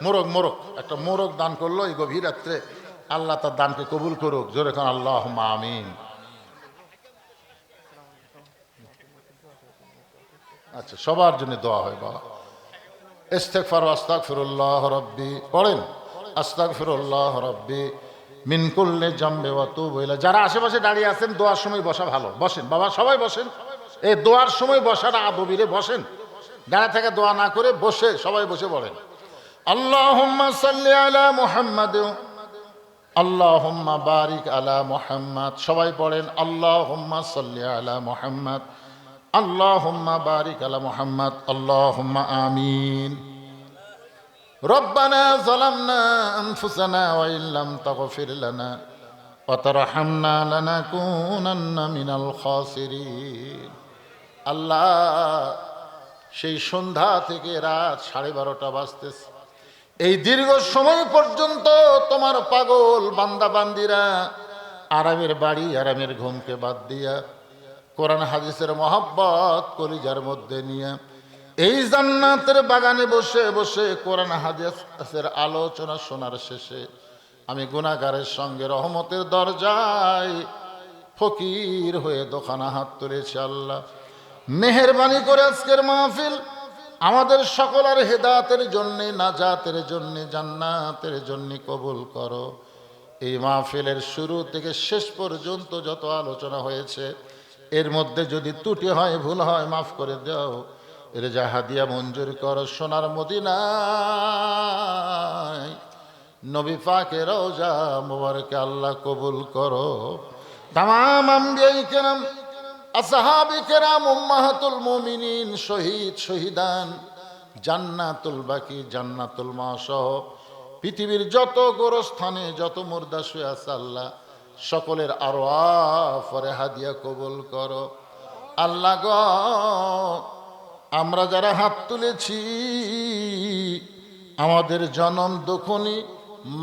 মোরগ একটা মোরগ দান করলো এই গভীর রাত্রে। আল্লাহ তার দানকে কবুল করুক। জোরে খান আল্লাহুম্মা আমিন। আচ্ছা, সবার জন্য দোয়া হয় বাবা। ইস্তেগফার আস্তাগফিরুল্লাহ রাব্বি পড়েন, আস্তাগফিরুল্লাহ রাব্বি মিন কুল্লি জামবি ওয়া তুবু ইলাইহি। যারা আশেপাশে দাঁড়িয়ে আছেন, দোয়ার সময় বসা ভালো, বসেন বাবা, সবাই বসেন। এই দোয়ার সময় বসাটা আদবিরে, বসেন, দাঁড়া থেকে দোয়া না করে বসে সবাই বসে পড়েন। আল্লাহুম্মা সাল্লি আলা মুহাম্মাদ, আল্লাহুম্মা বারিক আলা মুহাম্মাদ। সবাই পড়েন আল্লাহুম্মা সাল্লি আলা মুহাম্মাদ, আল্লাহুম্মা বারিক আলা মুহাম্মাদ, আল্লাহুম্মা আমিন। রব্বানা যালামনা আনফুসানা ওয়া ইল্লাম তাগফির লানা ওয়া তারহামনা লানাকুনান্না মিনাল খাসিরিন। আল্লাহ, সেই সন্ধ্যা থেকে রাত 12:30 বাজতেছে, এই দীর্ঘ সময় পর্যন্ত তোমার পাগল বান্দা বান্দিরা আরামের বাড়ি, আরামের ঘুমকে বাদ দিয়া কোরআন হাদিসের মহব্বত কলিজার মধ্যে নিয়ে এই জান্নাতের বাগানে বসে বসে কোরআন হাদিসের আলোচনা শোনার শেষে আমি গুনাহগারের সঙ্গে রহমতের দরজায় ফকির হয়ে দোকানা হাত তুলেছি। আল্লাহ, মেহেরবানি করে আজকের মাহফিল আমাদের সকলের হেদায়েতের জন্য, নাজাতের জন্য, জান্নাতের জন্য কবুল করো। এই মাহফিলের শুরু থেকে শেষ পর্যন্ত যত আলোচনা হয়েছে, এর মধ্যে যদি ত্রুটি হয়, ভুল হয়, মাফ করে দাও। এর যা হাদিয়া মঞ্জুর করো। সোনার মদিনায় নবী পাকের রওজা মুবারকে আল্লাহ কবুল করো। তামাম আম্বিয়া কেরাম আসহাবে কেরাম, উম্মাহাতুল মুমিনিন, শহীদ শহীদান, জান্নাতুল বাকি, জান্নাতুল মাসহ পৃথিবীর যত গোরস্থানে যত মুর্দা শুয়ে আছে আল্লাহ সকলের আরওয়াহ পরে হাদিয়া কবুল করো। আল্লাহ গো, আমরা যারা হাত তুলেছি আমাদের জনম দুঃখনী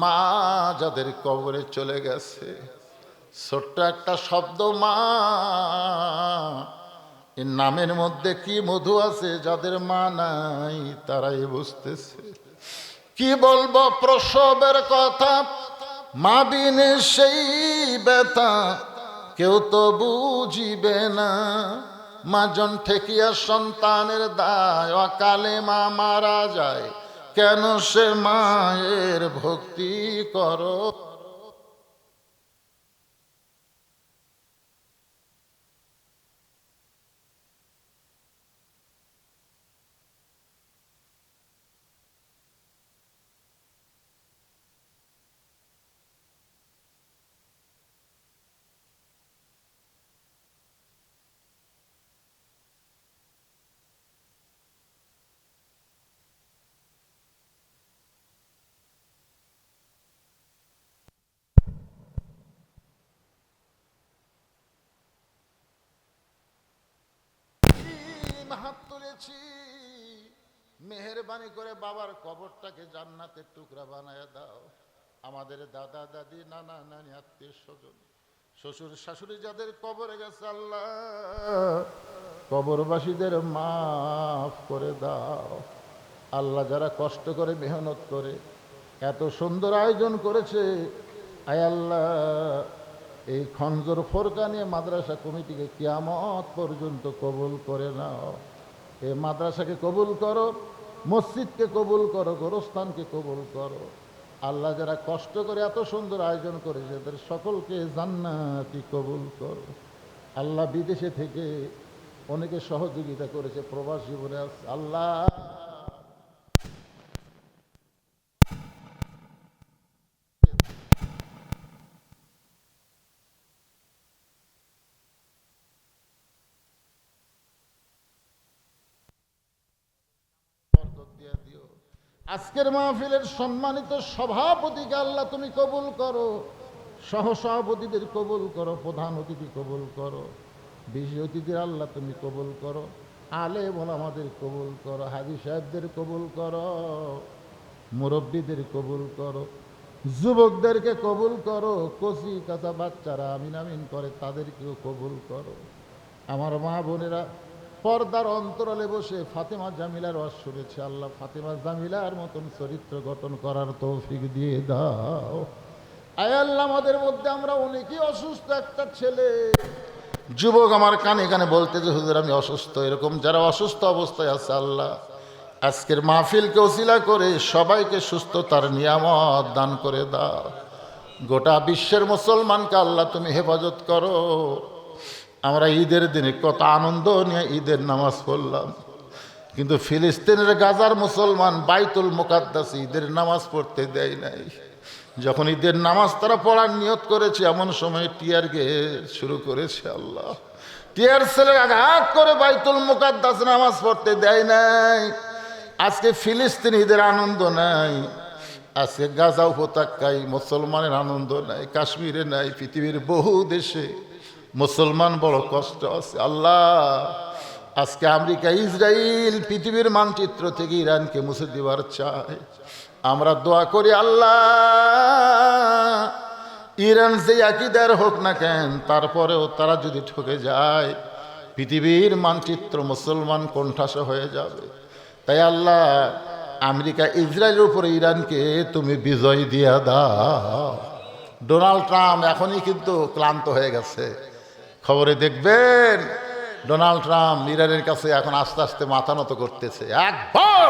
মা যাদের কবরে চলে গেছে, ছোট্ট একটা শব্দ মা, এর নামের মধ্যে কি মধু আছে, যাদের মা নাই তারাই বুঝতেছে। কি বলবো প্রসবের কথা, মা বিনে সেই ব্যথা কেউ তো বুঝিবে না। মাজন ঠেকিয়া সন্তানের দায়, অকালে মা মারা যায়, কেন সে মায়ের ভক্তি করো। হাত তুলেছি, মেহেরবানি করে বাবার কবরটাকে জান্নাতের টুকরা বানায় দাও। আমাদের দাদা দাদি, নানা নানি, আত্মীয় স্বজন, শ্বশুর শাশুড়ি যাদের কবরে গেছে আল্লাহ কবরবাসীদের মাফ করে দাও। আল্লাহ যারা কষ্ট করে মেহনত করে এত সুন্দর আয়োজন করেছে, আয় আল্লাহ এই খঞ্জর ফোরকানিয়া মাদ্রাসা কমিটিকে কিয়ামত পর্যন্ত কবুল করে নাও। এই মাদ্রাসাকে কবুল করো, মসজিদকে কবুল করো, গোরস্থানকে কবুল করো। আল্লাহ যারা কষ্ট করে এত সুন্দর আয়োজন করেছে তাদের সকলকে জান্নাতি কবুল করো। আল্লাহ বিদেশে থেকে অনেকে সহযোগিতা করেছে, প্রবাস জীবনে আছে আল্লাহ দিও। আজকের মাহফিলের সম্মানিত সভাপতিকে আল্লাহ তুমি কবুল করো, সহসভাপতিদের কবুল করো, প্রধান অতিথি কবুল করো, বিশেষ অতিথির আল্লাহ তুমি কবুল করো, আলেম ওলামাদের কবুল করো, হাজী সাহেবদের কবুল করো, মুরব্বীদের কবুল করো, যুবকদেরকে কবুল করো, কচি কাঁচা বাচ্চারা আমিন আমিন করে তাদেরকেও কবুল করো। আমার মা বোনেরা পর্দার অন্তরালে বসে ফাতেমা জামিলার ওয়াজ শুনেছে, আল্লাহ ফাতেমা জামিলার মতন চরিত্র গঠন করার তৌফিক দিয়ে দাও। আয় আল্লাহ আমাদের মধ্যে আমরা অনেকেই অসুস্থ, একটা ছেলে যুবক আমার কানে কানে বলতে যে হুজুর আমি অসুস্থ, এরকম যারা অসুস্থ অবস্থায় আছে আল্লাহ আজকের মাহফিলকে ওসিলা করে সবাইকে সুস্থতার নিয়ামত দান করে দাও। গোটা বিশ্বের মুসলমানকে আল্লাহ তুমি হেফাজত করো। আমরা ঈদের দিনে কত আনন্দ নিয়ে ঈদের নামাজ পড়লাম, কিন্তু ফিলিস্তিনের গাজার মুসলমান বাইতুল মুকাদ্দাসে ঈদের নামাজ পড়তে দেয় নাই। যখন ঈদের নামাজ তারা পড়ার নিয়ত করেছে এমন সময় টিয়ার গ্যাস শুরু করেছে। আল্লাহ টিয়ার ছেলে আঘাত করে বাইতুল মুকাদ্দাস নামাজ পড়তে দেয় নাই। আজকে ফিলিস্তিন ঈদের আনন্দ নাই, আজকে গাজা উপত্যকায় মুসলমানের আনন্দ নাই, কাশ্মীরে নাই, পৃথিবীর বহু দেশে মুসলমান বড় কষ্ট আছে। আল্লাহ আজকে আমেরিকা ইসরায়েল পৃথিবীর মানচিত্র থেকে ইরানকে মুছে দেওয়ার চায়। আমরা দোয়া করি আল্লাহ ইরান যে আকীদার হোক না কেন তারপরেও তারা যদি ঠকে যায় পৃথিবীর মানচিত্র মুসলমান কোণঠাসা হয়ে যাবে। তাই আল্লাহ আমেরিকা ইসরায়েলের উপরে ইরানকে তুমি বিজয় দিয়া দাও। ডোনাল্ড ট্রাম্প এখনই কিন্তু ক্লান্ত হয়ে গেছে, খবরে দেখবেন ডোনাল্ড ট্রাম্প ইরানের কাছে এখন আস্তে আস্তে মাথা নত করতেছে। একবার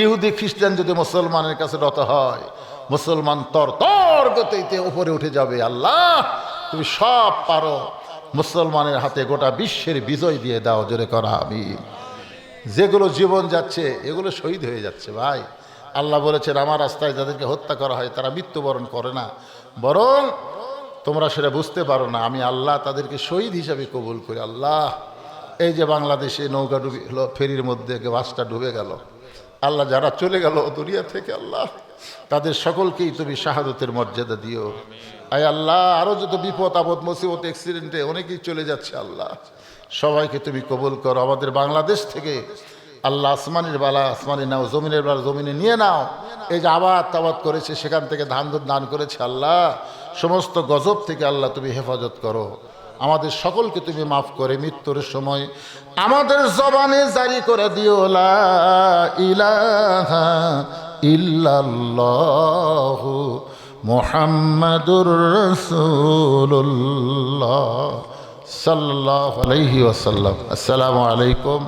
ইহুদি খ্রিস্টান যদি মুসলমানের কাছে নত হয় মুসলমান তর গতিতে উপরে উঠে যাবে। আল্লাহ তুমি সব পারো, মুসলমানের হাতে গোটা বিশ্বের বিজয় দিয়ে দাও। জোরে করা আমি যেগুলো জীবন যাচ্ছে এগুলো শহীদ হয়ে যাচ্ছে ভাই। আল্লাহ বলেছেন আমার রাস্তায় যাদেরকে হত্যা করা হয় তারা মৃত্যুবরণ করে না, বরং তোমরা সেটা বুঝতে পারো না, আমি আল্লাহ তাদেরকে শহীদ হিসাবে কবুল করি। আল্লাহ, এই যে বাংলাদেশে নৌকা ডুবে গেল, ফেরির মধ্যে বাসটা ডুবে গেল, আল্লাহ যারা চলে গেল দুনিয়া থেকে, আল্লাহ তাদের সকলকেই তুমি শাহাদতের মর্যাদা দিও। আয় আল্লাহ, আরও যত বিপদ আপদ মুসিবত অ্যাক্সিডেন্টে অনেকেই চলে যাচ্ছে, আল্লাহ সবাইকে তুমি কবুল করো। আমাদের বাংলাদেশ থেকে আল্লাহ আসমানের বালা আসমানে নাও, জমিনের বালা জমিনে নিয়ে নাও। এই যে আবাদ তাবাদ করেছে, সেখান থেকে ধান দান করেছে, আল্লাহ সমস্ত গজব থেকে আল্লাহ তুমি হেফাজত করো। আমাদের সকলকে তুমি মাফ করে মৃত্যুর সময় আমাদের জবানে জারি করে দিও লা ইলাহা ইল্লাল্লাহু মুহাম্মাদুর রাসূলুল্লাহ সাল্লাল্লাহু আলাইহি ওয়াসাল্লাম। আসসালামু আলাইকুম।